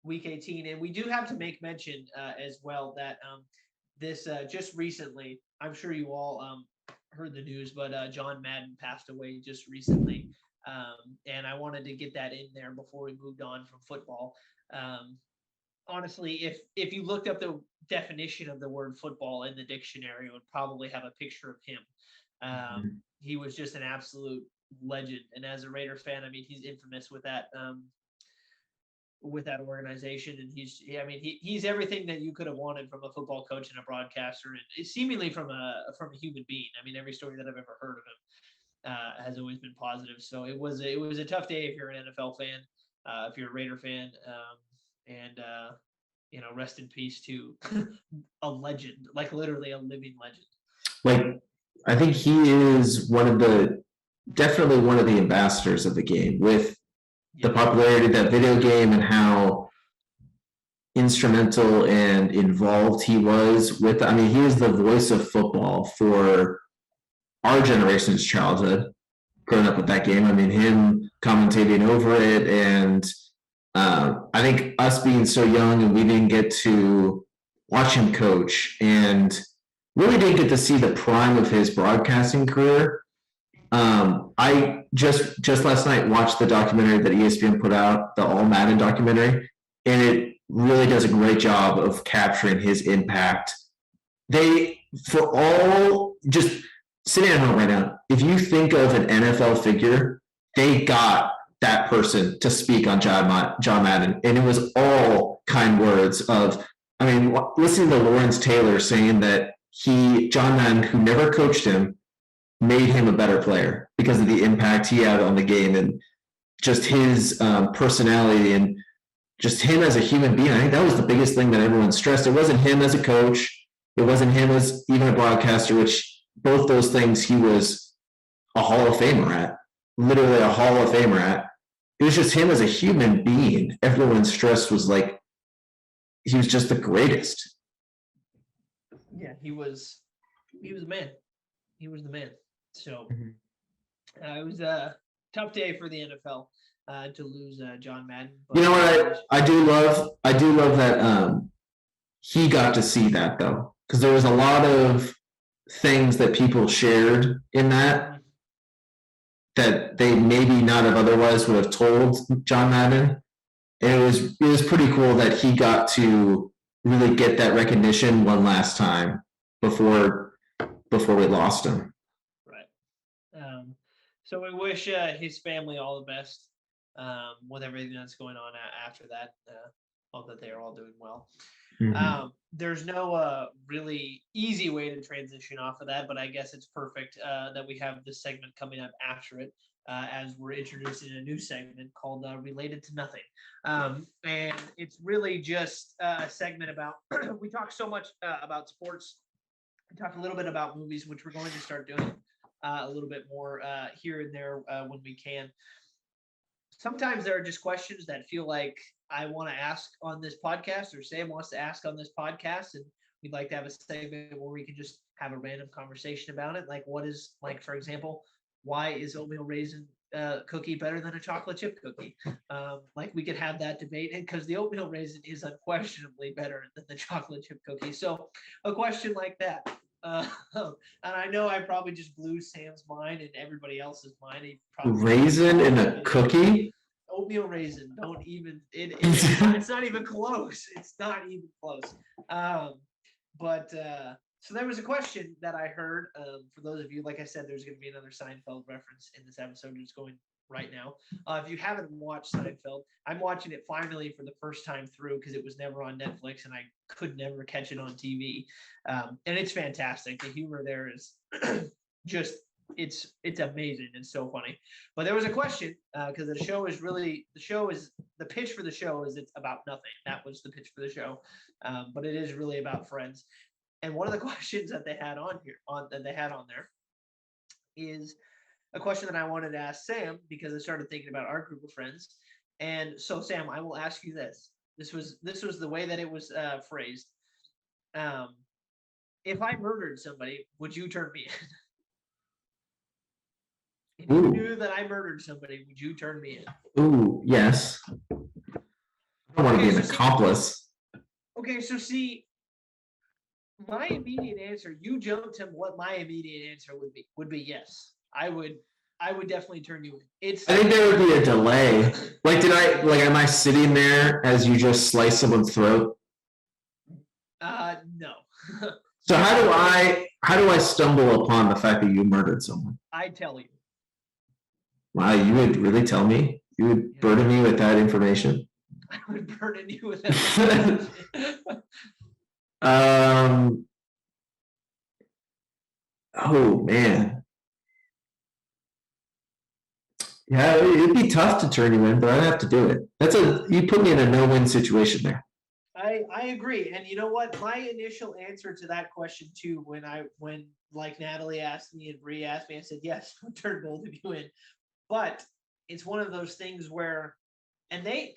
Week 18. And we do have to make mention as well that this just recently, I'm sure you all heard the news, but John Madden passed away just recently. And I wanted to get that in there before we moved on from football. Honestly, if you looked up the definition of the word football in the dictionary, it would probably have a picture of him. He was just an absolute legend, and as a Raider fan, I mean, he's infamous with that organization, and he's everything that you could have wanted from a football coach and a broadcaster, and seemingly from a human being. I mean, every story that I've ever heard of him has always been positive. So it was a tough day if you're an NFL fan, if you're a Raider fan, and rest in peace to a legend, like literally a living legend. Like, I think he is definitely one of the ambassadors of the game, with the popularity of that video game and how instrumental and involved he was with. I mean, he was the voice of football for our generation's childhood, growing up with that game. I mean, him commentating over it, and I think us being so young and we didn't get to watch him coach, and really didn't get to see the prime of his broadcasting career. I just last night watched the documentary that ESPN put out, the All Madden documentary, and it really does a great job of capturing his impact. For all, just sitting at home right now, if you think of an NFL figure, they got that person to speak on John Madden, and it was all kind words of, I mean, listening to Lawrence Taylor saying that John Madden, who never coached him, made him a better player because of the impact he had on the game, and just his personality and just him as a human being. I think that was the biggest thing that everyone stressed. It wasn't him as a coach. It wasn't him as even a broadcaster, which both those things he was a Hall of Famer at, literally a Hall of Famer at. It was just him as a human being. Everyone's stress was like, he was just the greatest. Yeah, he was the man. He was the man. So it was a tough day for the NFL to lose John Madden. But you know what I do love that he got to see that, though, because there was a lot of things that people shared in that they maybe not have otherwise would have told John Madden. And it was pretty cool that he got to really get that recognition one last time before we lost him. Right. So we wish his family all the best with everything that's going on after that. Hope that they are all doing well. There's no really easy way to transition off of that, but I guess it's perfect that we have this segment coming up after it, as we're introducing a new segment called Related to Nothing. And it's really just a segment about, we talk so much about sports. We talk a little bit about movies, which we're going to start doing a little bit more here and there when we can. Sometimes there are just questions that feel like I want to ask on this podcast, or Sam wants to ask on this podcast, and we'd like to have a segment where we can just have a random conversation about it. Like, for example, why is oatmeal raisin cookie better than a chocolate chip cookie? Like, we could have that debate, and because the oatmeal raisin is unquestionably better than the chocolate chip cookie. So a question like that. And I know I probably just blew Sam's mind and everybody else's mind. Raisin in a cookie? Oatmeal raisin. Don't even. It's not even close. It's not even close. So there was a question that I heard. For those of you, like I said, there's going to be another Seinfeld reference in this episode. It's going right now. If you haven't watched Seinfeld, I'm watching it finally for the first time through because it was never on Netflix and I could never catch it on TV. And it's fantastic. The humor there is just, it's amazing. It's so funny. But there was a question because the pitch for the show is it's about nothing. That was the pitch for the show. But it is really about friends. And one of the questions that they had on there is, a question that I wanted to ask Sam because I started thinking about our group of friends. And so, Sam, I will ask you this. This was the way that it was phrased. Um, if I murdered somebody, would you turn me in? If you knew that I murdered somebody, would you turn me in? Ooh, yes. I don't want to be an accomplice. Okay, so see, my immediate answer, you jumped to what my immediate answer would be yes. I would definitely turn you in. I think there would be a delay. Like, am I sitting there as you just slice someone's throat? No. So how do I stumble upon the fact that you murdered someone? I tell you. Wow, you would really tell me? You would burden me with that information? I would burden you with that information. Oh man. Yeah, it'd be tough to turn you in, but I'd have to do it. You put me in a no-win situation there. I agree. And you know what? My initial answer to that question too, when like Natalie asked me and Bree asked me, I said, yes, I'll turn both of you in. But it's one of those things where, and their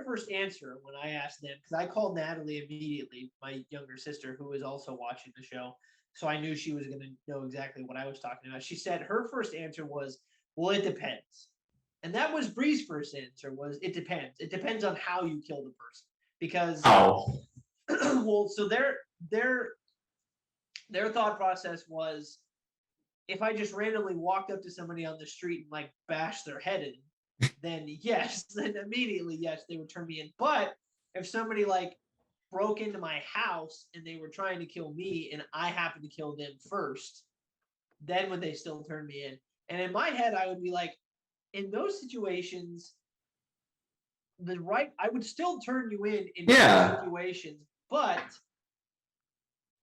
first answer when I asked them, because I called Natalie immediately, my younger sister, who was also watching the show. So I knew she was going to know exactly what I was talking about. She said her first answer was, well, it depends. And that was Bree's first answer was, it depends. It depends on how you kill the person. Because, well, so their thought process was, if I just randomly walked up to somebody on the street and like bashed their head in, then yes, then immediately, yes, they would turn me in. But if somebody like broke into my house and they were trying to kill me and I happened to kill them first, then would they still turn me in? And in my head, I would be like, in those situations, I would still turn you in those situations, but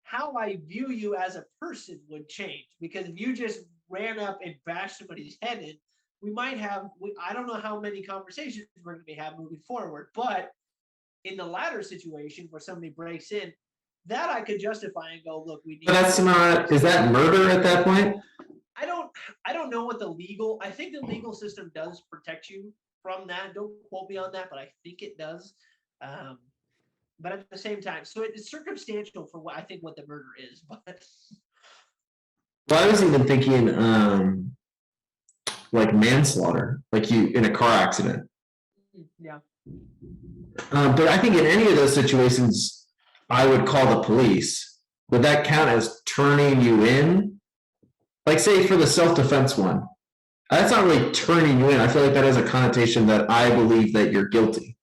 how I view you as a person would change, because if you just ran up and bashed somebody's head in, I don't know how many conversations we're going to have moving forward, but in the latter situation where somebody breaks in, that I could justify and go, look, we need. But that's not. Is that murder at that point? I don't know what I think the legal system does protect you from that. Don't quote me on that, but I think it does. But at the same time, so it's circumstantial for what the murder is. But well, I was even thinking like manslaughter, like you in a car accident. Yeah. But I think in any of those situations, I would call the police. Would that count as turning you in? Like, say for the self-defense one, that's not really turning you in. I feel like that has a connotation that I believe that you're guilty.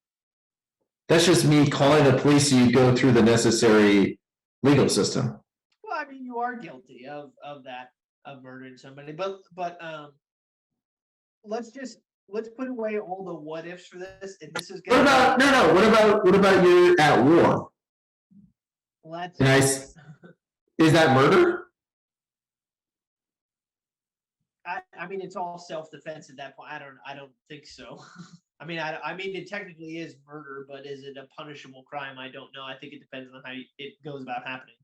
That's just me calling the police so you go through the necessary legal system. Well, I mean, you are guilty of that, of murdering somebody. But let's put away all the what ifs for this. And this is what about you're at war? Well, that's nice. Is that murder? I mean, it's all self-defense at that point. I don't think so. I mean, it technically is murder, but is it a punishable crime? I don't know. I think it depends on how it goes about happening.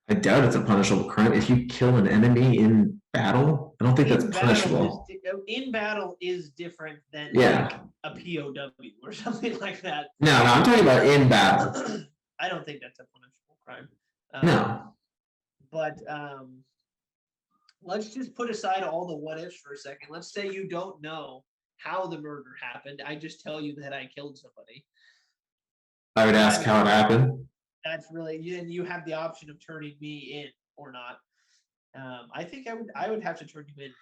I doubt it's a punishable crime. If you kill an enemy in battle, I don't think that's punishable. In battle is different than like a POW or something like that. No, I'm talking about in battle. I don't think that's a punishable crime. No. But let's just put aside all the what ifs for a second. Let's say you don't know how the murder happened. I just tell you that I killed somebody. I would ask how it happened. That's really, and you have the option of turning me in or not. I think I would have to turn you in.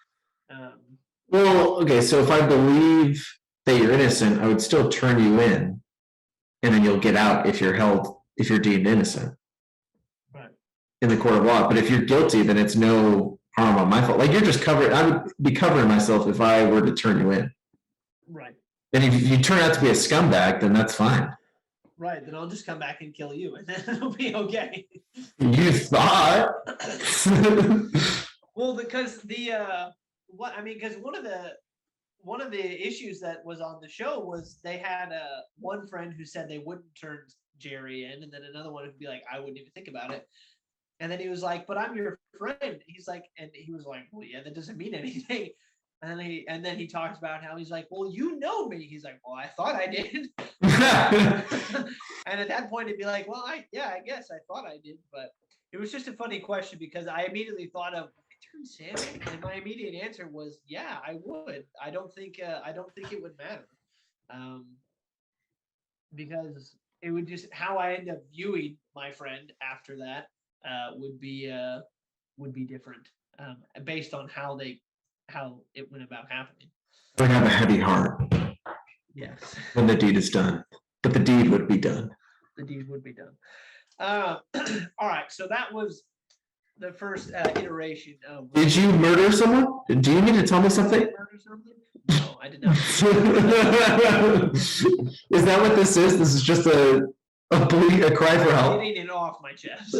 Well, okay, so if I believe that you're innocent, I would still turn you in, and then you'll get out if you're deemed innocent. Right. In the court of law. But if you're guilty, then it's no harm on my fault. Like, you're just covered. I would be covering myself if I were to turn you in. Right. And if you turn out to be a scumbag, then that's fine. Right, then I'll just come back and kill you, and then it'll be okay. You thought? Well, because because one of the issues that was on the show was they had one friend who said they wouldn't turn Jerry in, and then another one who'd be like, I wouldn't even think about it. And then he was like, "But I'm your friend." He's like, and he was like, "Well, yeah, that doesn't mean anything." And then he talks about how he's like, "Well, you know me." He's like, "Well, I thought I did." And at that point, it'd be like, "Well, I guess I thought I did," but it was just a funny question because I immediately thought of turn salmon, and my immediate answer was, "Yeah, I would. I don't think it would matter, because it would just how I end up viewing my friend after that would be different based on how it went about happening." I would have a heavy heart Yes, when the deed is done, but the deed would be done. the deed would be done. All right, so that was the first iteration of. Did you murder someone? Do you need to tell me something? Murder something? No, I did not. Is that what this is? This is just a cry for help. Getting it off my chest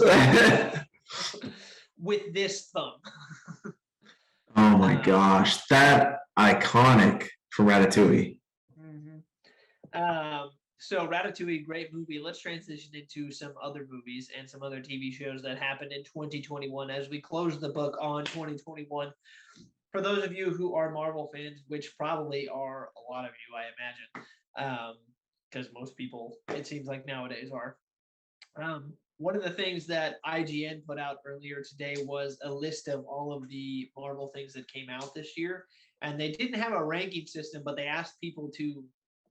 with this thumb. Oh my gosh, that iconic from Ratatouille. So Ratatouille, great movie. Let's transition into some other movies and some other TV shows that happened in 2021 as we close the book on 2021. For those of you who are Marvel fans, which probably are a lot of you, I imagine, because most people, it seems like nowadays are. One of the things that IGN put out earlier today was a list of all of the Marvel things that came out this year. And they didn't have a ranking system, but they asked people to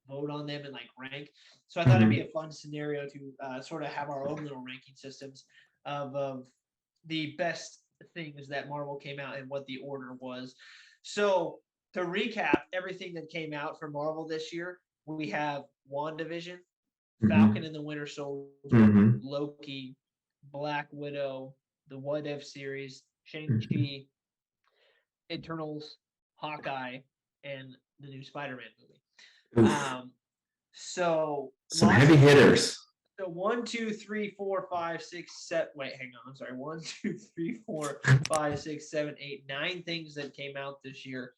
vote on them and like rank. So I thought it'd be a fun scenario to sort of have our own little ranking systems of the best things that Marvel came out and what the order was. So to recap everything that came out for Marvel this year, we have WandaVision, Falcon and the Winter Soldier, Loki, Black Widow, the What If series, Shang-Chi, Eternals, Hawkeye, and the new Spider-Man movie. So some heavy hitters. So 1, 2, 3, 4, 5, 6, 7. Wait, hang on. I'm sorry. 1, 2, 3, 4, 5, 6, 7, 8, 9 things that came out this year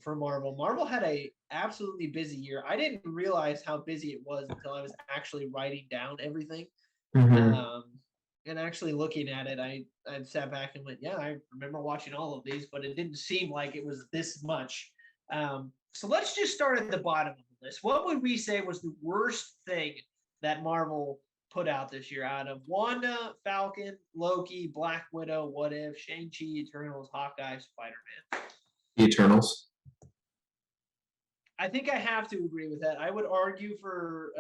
for Marvel. Marvel had a absolutely busy year. I didn't realize how busy it was until I was actually writing down everything. And actually looking at it, I sat back and went, yeah, I remember watching all of these, but it didn't seem like it was this much. So let's just start at the bottom of the list. What would we say was the worst thing that Marvel put out this year out of Wanda, Falcon, Loki, Black Widow, What If, Shang-Chi, Eternals, Hawkeye, Spider-Man? The Eternals. I think I have to agree with that. I would argue for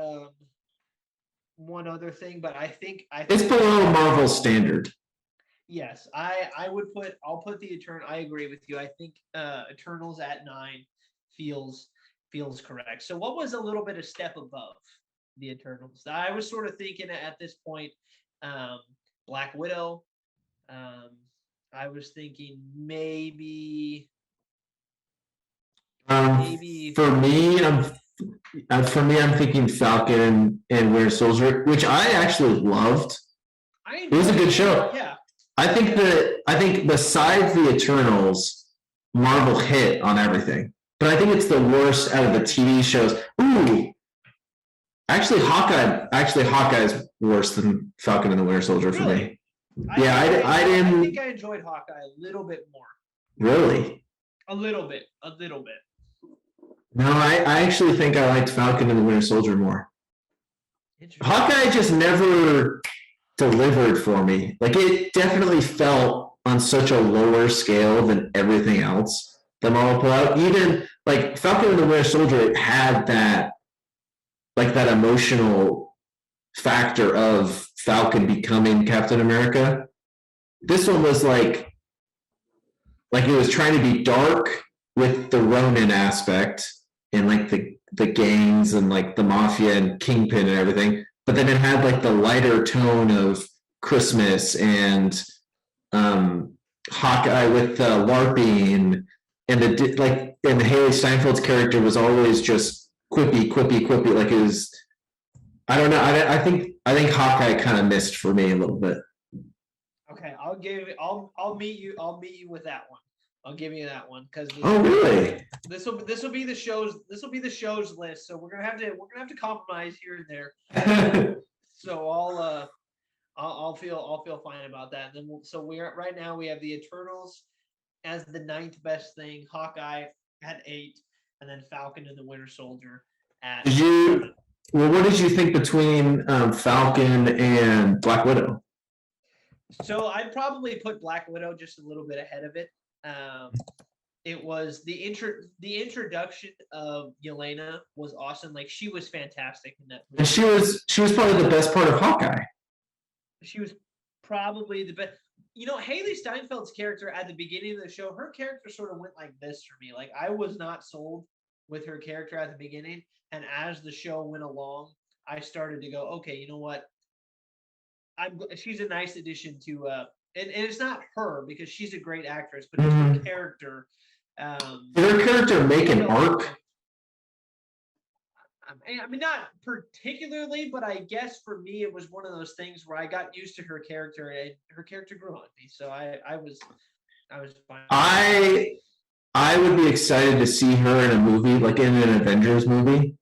one other thing, but I think it's below Marvel standard. Yes, I'll put the Eternal. I agree with you. I think Eternals at 9 feels correct. So what was a little bit a step above the Eternals? I was sort of thinking at this point, Black Widow. I was thinking maybe for me, I'm thinking Falcon and Winter Soldier, which I actually loved. It was a good show. Yeah. I think besides the Eternals, Marvel hit on everything. But I think it's the worst out of the TV shows. Ooh. Actually, Hawkeye is worse than Falcon and the Winter Soldier for me. I think I enjoyed Hawkeye a little bit more. Really? A little bit. No, I actually think I liked Falcon and the Winter Soldier more. Hawkeye just never delivered for me. Like, it definitely felt on such a lower scale than everything else that Marvel put out. Even like Falcon and the Winter Soldier, it had that emotional factor of Falcon becoming Captain America. This one was like it was trying to be dark with the Ronin aspect and like the gangs and like the mafia and Kingpin and everything, but then it had like the lighter tone of Christmas and Hawkeye with the LARPing and and Haley Steinfeld's character was always just quippy. Like it was, I don't know. I think Hawkeye kind of missed for me a little bit. Okay, I'll meet you with that one. I'll give you that one because really? This will be the show's list. So we're gonna have to compromise here and there. So I'll feel fine about that. And then so we're right now we have the Eternals as the ninth best thing, Hawkeye at 8, and then Falcon and the Winter Soldier at. Did you? Well, what did you think between Falcon and Black Widow? So I'd probably put Black Widow just a little bit ahead of it. It was the introduction of Yelena was awesome. Like she was fantastic in that movie. And she was probably the best part of Hawkeye. She was probably the best. You know, Haley Steinfeld's character at the beginning of the show, her character sort of went like this for me. Like I was not sold with her character at the beginning, and as the show went along, I started to go, okay, you know what? She's a nice addition to and it's not her because she's a great actress, but it's her character. Did her character make an arc? I mean, not particularly, but I guess for me, it was one of those things where I got used to her character, and her character grew on me. So I was fine. I would be excited to see her in a movie, like in an Avengers movie,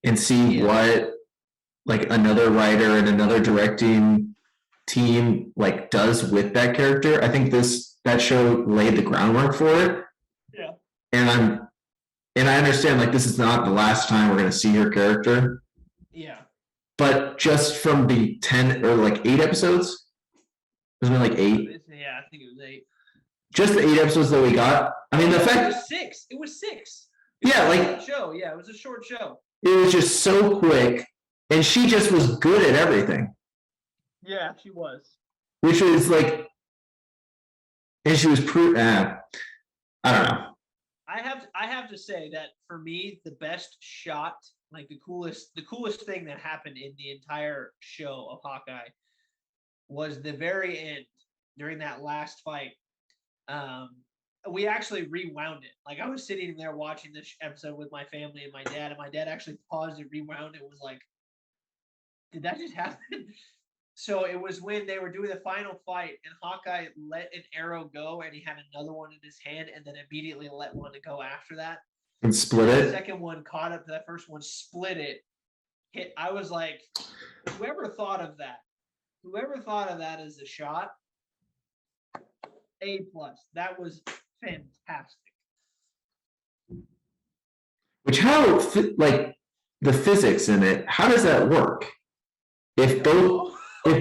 and see what like another writer and another directing team like does with that character. I think that show laid the groundwork for it. Yeah. And I understand like this is not the last time we're going to see her character. Yeah. But just from the 10 or like 8 episodes, wasn't it like 8? Yeah, I think it was 8. Just the 8 episodes that we got. I mean, the fact it was 6. It was 6. Yeah, like show. Yeah, it was a short show. It was just so quick, and she just was good at everything. Yeah, she was. Which was like, and she was I don't know. I have to say that for me, the best shot, like the coolest thing that happened in the entire show of Hawkeye was the very end during that last fight. We actually rewound it. Like I was sitting there watching this episode with my family and my dad actually paused and rewound it. Was like, did that just happen? So it was when they were doing the final fight and Hawkeye let an arrow go and he had another one in his hand and then immediately let one go after that. And split it? The second one caught up to that first one, split it. I was like, whoever thought of that as a shot, A+. That was fantastic. Which like the physics in it, how does that work? If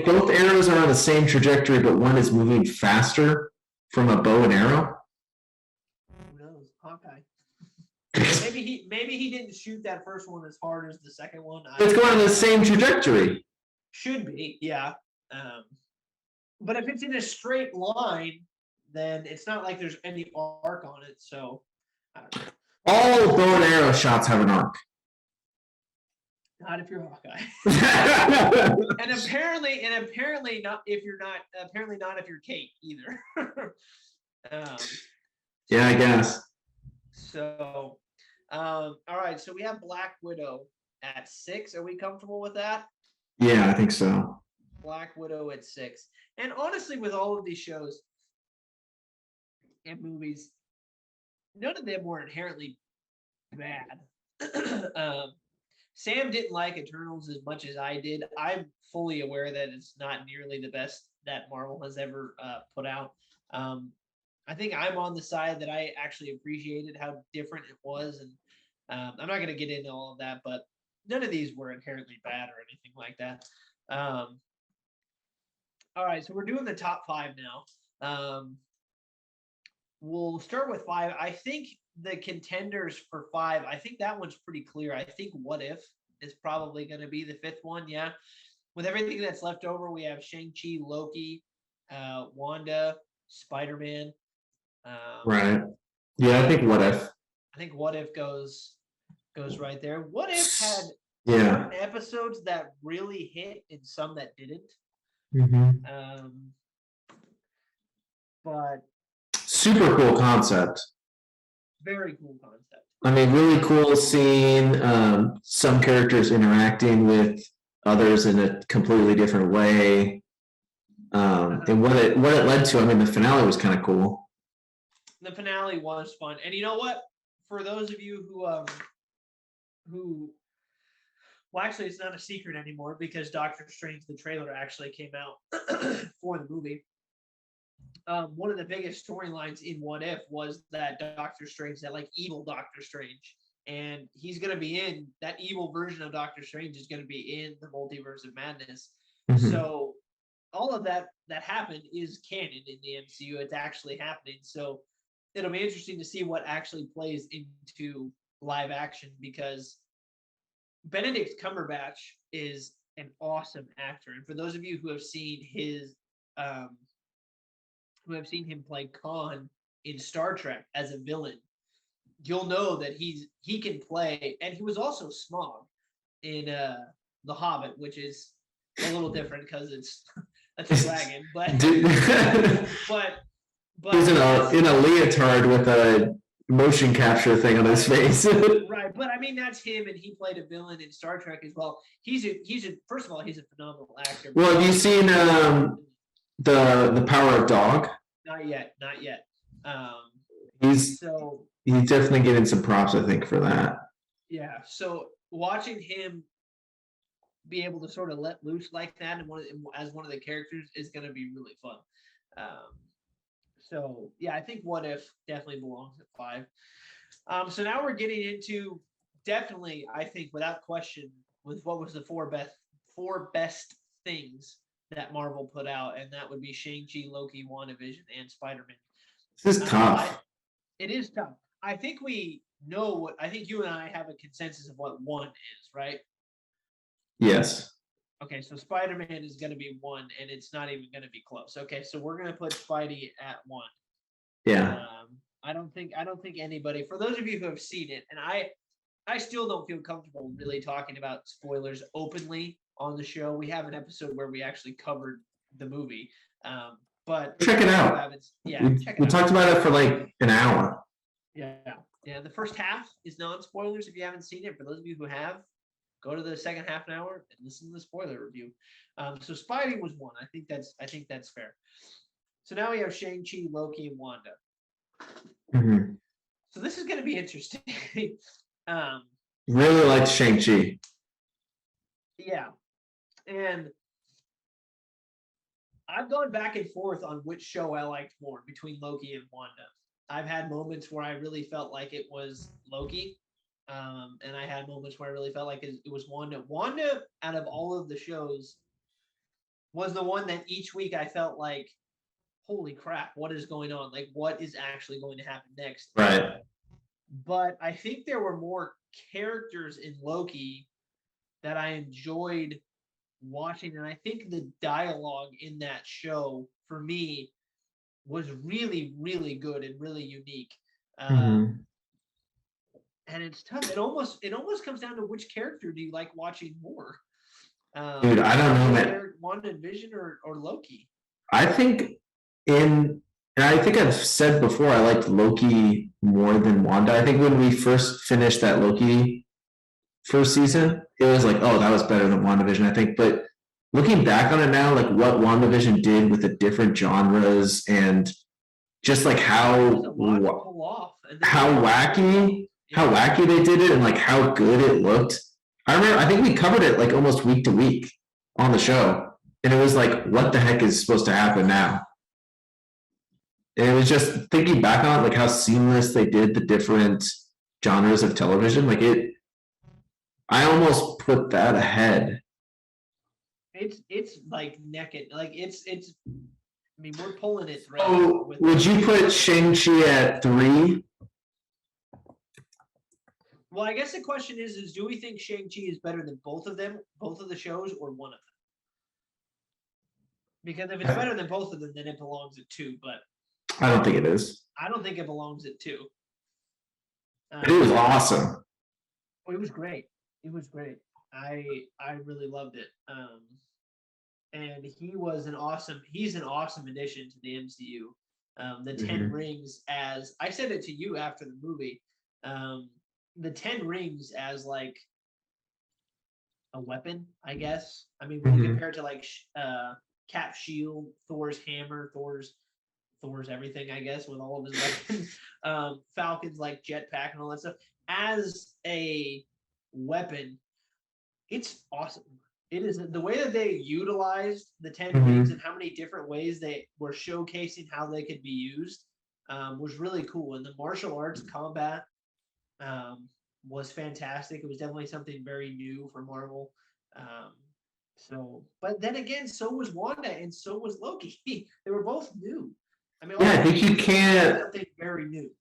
both arrows are on the same trajectory, but one is moving faster from a bow and arrow? Who knows? Hawkeye. maybe he didn't shoot that first one as hard as the second one. It's going on the same trajectory. Should be, yeah. But if it's in a straight line, then it's not like there's any arc on it. So all bow and arrow shots have an arc. Not if you're Hawkeye. and apparently not if you're Kate either. Yeah, I guess. So all right, so we have Black Widow at 6. Are we comfortable with that? Yeah, I think so. Black Widow at 6. And honestly, with all of these shows and movies, none of them were inherently bad. Sam didn't like Eternals as much as I did. I'm fully aware that it's not nearly the best that Marvel has ever put out. I think I'm on the side that I actually appreciated how different it was. And I'm not going to get into all of that, but none of these were inherently bad or anything like that. All right, so we're doing the top 5 now. We'll start with 5. I think the contenders for 5, I think that one's pretty clear. I think What If is probably going to be the 5th one. Yeah. With everything that's left over, we have Shang-Chi, Loki, Wanda, Spider-Man. Right. Yeah, I think What If. I think What If goes right there. What If had certain episodes that really hit and some that didn't. Mm-hmm. But super cool concept. Very cool concept. I mean, really cool seeing some characters interacting with others in a completely different way. And what it led to, I mean, the finale was kind of cool. The finale was fun. And you know what? For those of you who Well, actually, it's not a secret anymore because Doctor Strange, the trailer actually came out for the movie. One of the biggest storylines in What If was that Doctor Strange, that like evil Doctor Strange, and he's going to be in that evil version of Doctor Strange is going to be in the Multiverse of Madness. Mhm. So all of that happened is canon in the MCU. It's actually happening. So it'll be interesting to see what actually plays into live action because Benedict Cumberbatch is an awesome actor, and for those of you who have seen him play Khan in Star Trek as a villain, you'll know that he can play, and he was also Smaug in The Hobbit, which is a little different because it's a dragon, but he's in a leotard with a motion capture thing on his face. Right, but I mean that's him, and he played a villain in Star Trek as well. He's a first of all, he's a phenomenal actor. Well, have you seen the Power of Dog? Not yet. He's definitely getting some props, I think, for that. Yeah, so watching him be able to sort of let loose like that and as one of the characters is going to be really fun. So yeah, I think What If definitely belongs at 5. So now we're getting into definitely, I think, without question, with what was the four best things that Marvel put out, and that would be Shang-Chi, Loki, WandaVision, and Spider-Man. This is tough. It is tough. I think we know I think you and I have a consensus of what 1 is, right? Yes. Okay, so Spider-Man is going to be 1, and it's not even going to be close. Okay, so we're going to put Spidey at 1. Yeah. I don't think anybody, for those of you who have seen it, and I still don't feel comfortable really talking about spoilers openly on the show. We have an episode where we actually covered the movie, but check it out. We talked about it for like an hour. Yeah. The first half is non-spoilers if you haven't seen it. For those of you who have, go to the second half an hour and listen to the spoiler review. So Spidey was 1. I think that's fair. So now we have Shang-Chi, Loki, and Wanda. Mm-hmm. So this is going to be interesting. Really liked Shang-Chi. Yeah. And I've gone back and forth on which show I liked more between Loki and Wanda. I've had moments where I really felt like it was Loki. And I had moments where I really felt like it was Wanda. Wanda, out of all of the shows, was the one that each week I felt like, holy crap, what is going on? Like, what is actually going to happen next? Right. But I think there were more characters in Loki that I enjoyed watching. And I think the dialogue in that show, for me, was really, really good and really unique. And it's tough. It almost comes down to which character do you like watching more? Dude, I don't know, man. WandaVision or Loki? I think and I think I've said before, I liked Loki more than Wanda. I think when we first finished that Loki first season, it was like, oh, that was better than WandaVision, I think. But looking back on it now, like what WandaVision did with the different genres and just like how wacky they did it and like how good it looked. I think we covered it like almost week to week on the show. And it was like, what the heck is supposed to happen now? And it was just thinking back on like how seamless they did the different genres of television. Like I almost put that ahead. It's like neck and like it's. I mean, we're pulling it. Oh, would you put Shang-Chi at 3? Well, I guess the question is do we think Shang-Chi is better than both of them, both of the shows, or one of them? Because if it's better than both of them, then it belongs at 2. But I don't think it is. I don't think it belongs at 2. It was awesome. It was great. It was great. I really loved it. And he's an awesome addition to the MCU. The 10 rings, as I said it to you after the movie, the 10 rings as like a weapon, I guess. I mean, when you compare it to like Cap's shield, Thor's hammer, Thor's everything, I guess, with all of his weapons, Falcon's like jetpack and all that stuff. As a weapon, it's awesome. It is the way that they utilized the 10 Mhm. rings and how many different ways they were showcasing how they could be used was really cool. And the martial arts combat was fantastic. It was definitely something very new for Marvel. Um, but then again, so was Wanda and so was Loki. They were both new. I mean, Yeah, I all think you three can't. something very new.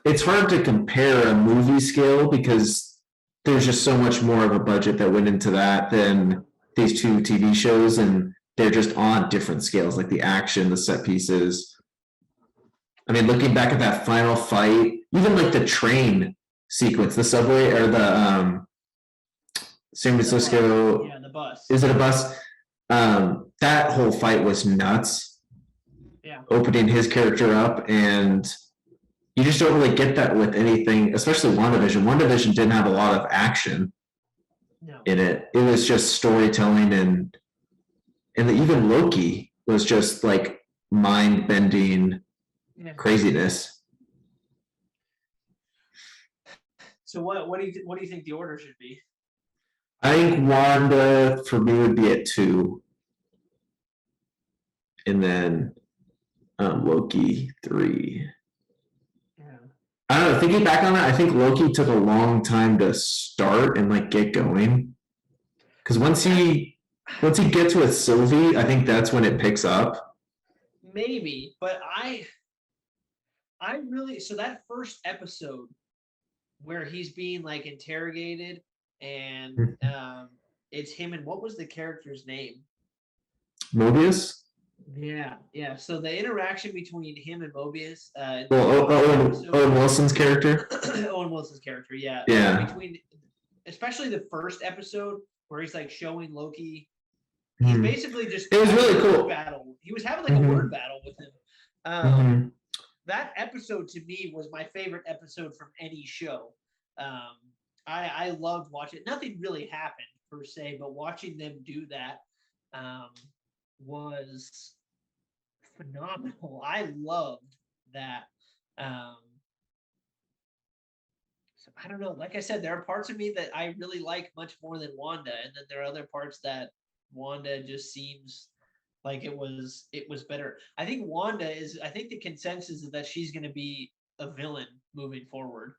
It's hard to compare a movie scale because there's just so much more of a budget that went into that than these two TV shows, and they're just on different scales, like the action, the set pieces. I mean, looking back at that final fight, even like the train sequence, the subway or the San Francisco. Yeah, the bus. Is it a bus? That whole fight was nuts. Yeah. Opening his character up, and you just don't really get that with anything, especially WandaVision. WandaVision didn't have a lot of action in it. It was just storytelling, and even Loki was just like mind-bending craziness. So what do you think the order should be? I think Wanda for me would be at 2, and then Loki 3. I don't know. Thinking back on it, I think Loki took a long time to start and like get going. Because once he gets with Sylvie, I think that's when it picks up. Maybe, but I really, so that first episode where he's being like interrogated and it's him, and what was the character's name? Mobius? Yeah. So the interaction between him and Mobius. Owen Wilson's character. Owen Wilson's character, yeah. Yeah. Especially the first episode where he's like showing Loki. He's basically just. It was really cool. Battle. He was having like a word battle with him. That episode to me was my favorite episode from any show. I loved watching it. Nothing really happened per se, but watching them do that was phenomenal. I loved that. So I don't know. Like I said, there are parts of me that I really like much more than Wanda, and then there are other parts that Wanda just seems like it was better. I think the consensus is that she's going to be a villain moving forward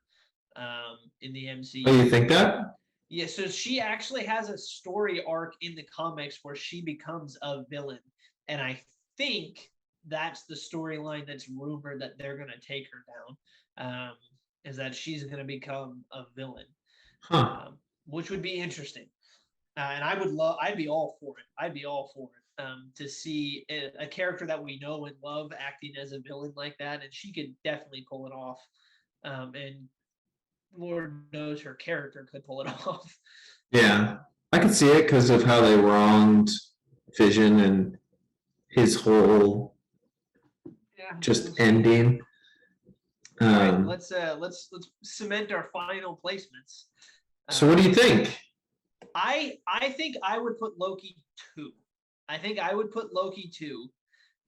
in the MCU. Oh, you think that? Yeah, so she actually has a story arc in the comics where she becomes a villain. And I think that's the storyline that's rumored that they're going to take her down, is that she's going to become a villain, which would be interesting. And I'd be all for it. To see a character that we know and love acting as a villain like that. And she could definitely pull it off. And Lord knows her character could pull it off. Yeah, I can see it because of how they wronged Vision and his whole just ending. Right, let's cement our final placements. So what do you think? I think I would put Loki 2. I think I would put Loki 2,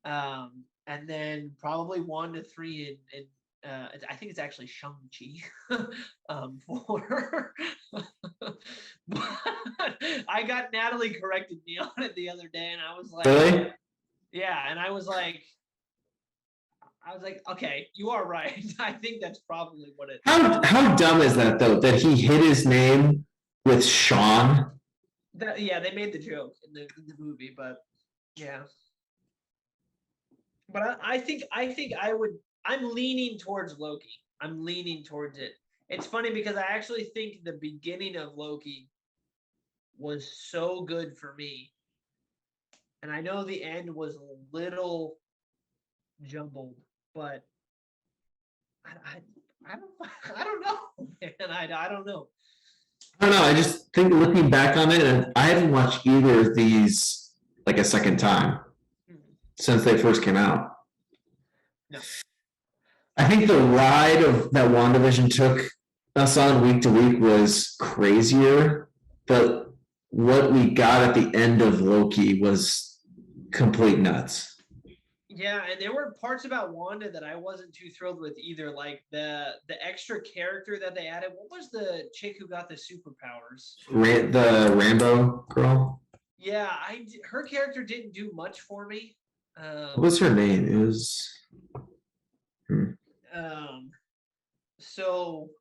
and then probably 1 to 3, and I think it's actually Shang-Chi 4. But I got Natalie corrected me on it the other day, and I was like, really? Yeah, and I was like, okay, you are right. I think that's probably what it. How dumb is that though? That he hid his name with Sean. They made the joke in the movie, but yeah. But I think I would. I'm leaning towards Loki. I'm leaning towards it. It's funny because I actually think the beginning of Loki was so good for me, and I know the end was a little jumbled, but I don't know, man. I don't know. I don't know. I just think looking back on it, and I haven't watched either of these like a second time since they first came out. No. I think the ride that WandaVision took us on week to week was crazier, but what we got at the end of Loki was complete nuts. Yeah, and there were parts about Wanda that I wasn't too thrilled with either. Like the extra character that they added. What was the chick who got the superpowers? The Rambo girl. Yeah, her character didn't do much for me. What was her name? It was. Um, so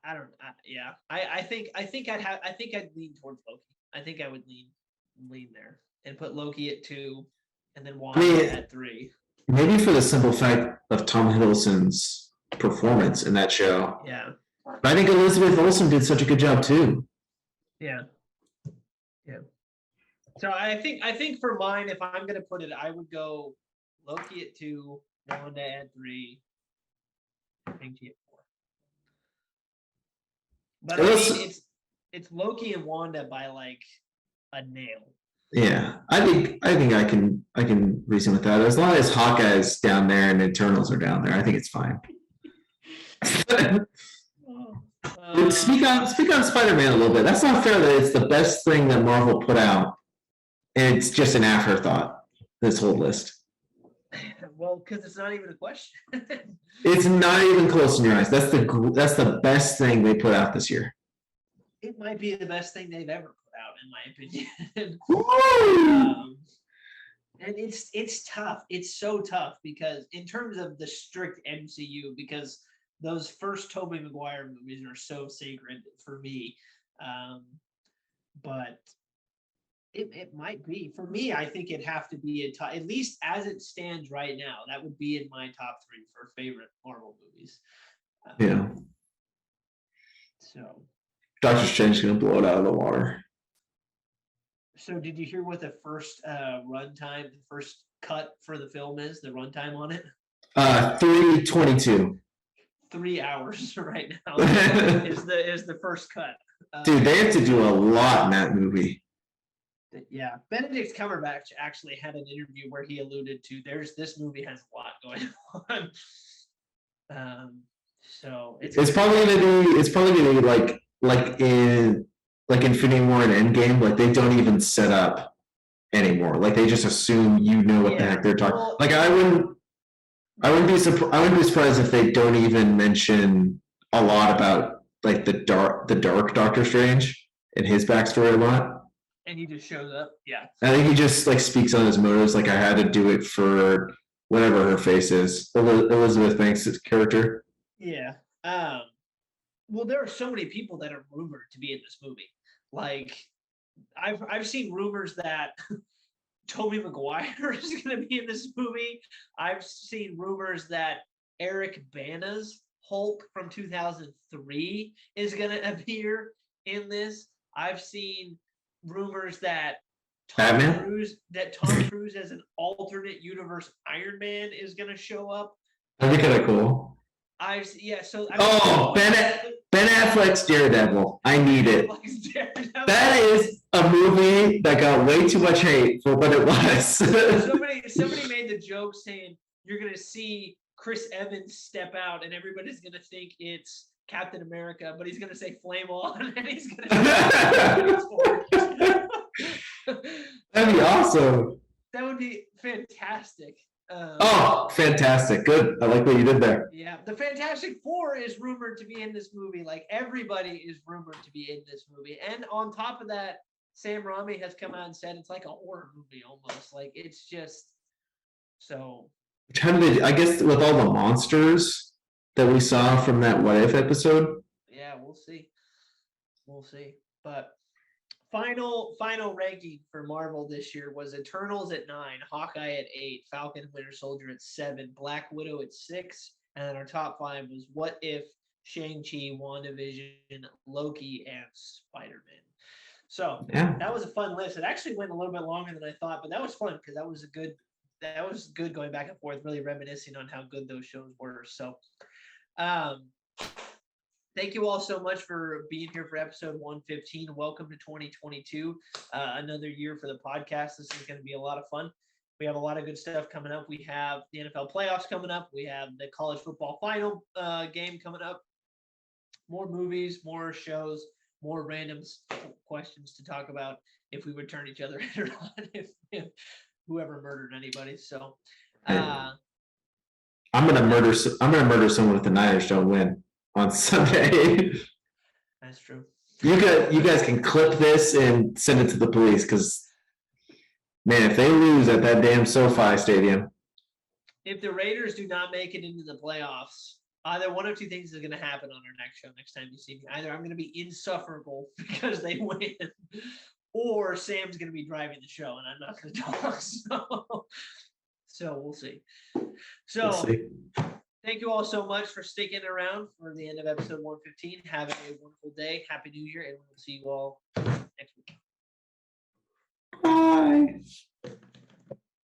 I don't. Yeah, I think I'd lean towards Loki. I think I would lean there and put Loki at 2, and then Wanda at 3. Maybe for the simple fact of Tom Hiddleston's performance in that show. Yeah. But I think Elizabeth Olsen did such a good job too. Yeah. Yeah. So I think for mine, if I'm gonna put it, I would go Loki at 2, Wanda at 3, Shang-Chi at 4. But I mean, it's Loki and Wanda by like a nail. Yeah, I think I can reason with that. As long as Hawkeye's down there and Eternals are down there, I think it's fine. Speak on Spider-Man a little bit. That's not fair that it's the best thing that Marvel put out, and it's just an afterthought. This whole list. Well, because it's not even a question. It's not even close in your eyes. That's the best thing they put out this year. It might be the best thing they've ever put out, in my opinion. And it's tough. It's so tough because in terms of the strict MCU, because those first Tobey Maguire movies are so sacred for me. But it might be. For me, I think it'd have to be at least as it stands right now, that would be in my top 3 for favorite Marvel movies. Yeah. So Doctor Strange is gonna blow it out of the water. So did you hear what the first runtime, the first cut for the film is? The runtime on it? 3:22. 3 hours right now is the first cut. Dude, they have to do a lot in that movie. Yeah, Benedict Cumberbatch actually had an interview where he alluded to this movie has a lot going on. So it's probably gonna be like in Infinity War and Endgame, like they don't even set up anymore. Like they just assume what the heck they're talking. Well, like I wouldn't be surprised if they don't even mention a lot about like the dark Doctor Strange and his backstory a lot. And he just shows up. Yeah. I think he just like speaks on his motives. Like I had to do it for whatever her face is, Elizabeth Banks' character. Yeah. Well, there are so many people that are rumored to be in this movie. Like, I've seen rumors that Tobey Maguire is going to be in this movie. I've seen rumors that Eric Bana's Hulk from 2003 is going to appear in this. I've seen rumors that Tom Cruise as an alternate universe Iron Man is going to show up. That'd be kind of cool. Ben Affleck's Daredevil. I need it. That is a movie that got way too much hate for what it was. somebody made the joke saying you're gonna see Chris Evans step out and everybody's gonna think it's Captain America, but he's gonna say flame on and he's gonna That'd be awesome. That would be fantastic. Fantastic. Good. I like what you did there. Yeah. The Fantastic Four is rumored to be in this movie. Like everybody is rumored to be in this movie. And on top of that, Sam Raimi has come out and said it's like a horror movie almost. Like it's just so. I guess with all the monsters that we saw from that What If episode. Yeah, we'll see. But final ranking for Marvel this year was Eternals at 9, Hawkeye at 8, Falcon Winter Soldier at 7, Black Widow at 6, and then our top 5 was What If, Shang-Chi, WandaVision, Loki, and Spider-Man. So That was a fun list. It actually went a little bit longer than I thought, but that was fun because that was good going back and forth, really reminiscing on how good those shows were. So thank you all so much for being here for episode 115. Welcome to 2022. Another year for the podcast. This is going to be a lot of fun. We have a lot of good stuff coming up. We have the NFL playoffs coming up. We have the college football final game coming up. More movies, more shows, more random questions to talk about if we would turn each other in or not. whoever murdered anybody. So, Hey. I'm gonna murder someone with an Irish don't win on Sunday. That's true. You guys can clip this and send it to the police because, man, if they lose at that damn SoFi Stadium, if the Raiders do not make it into the playoffs, either one of two things is going to happen on our next show. Next time you see me, either I'm going to be insufferable because they win, or Sam's going to be driving the show and I'm not going to talk. So we'll see. So. we'll see. Thank you all so much for sticking around for the end of episode 115. Have a wonderful day. Happy New Year, and we'll see you all next week. Bye.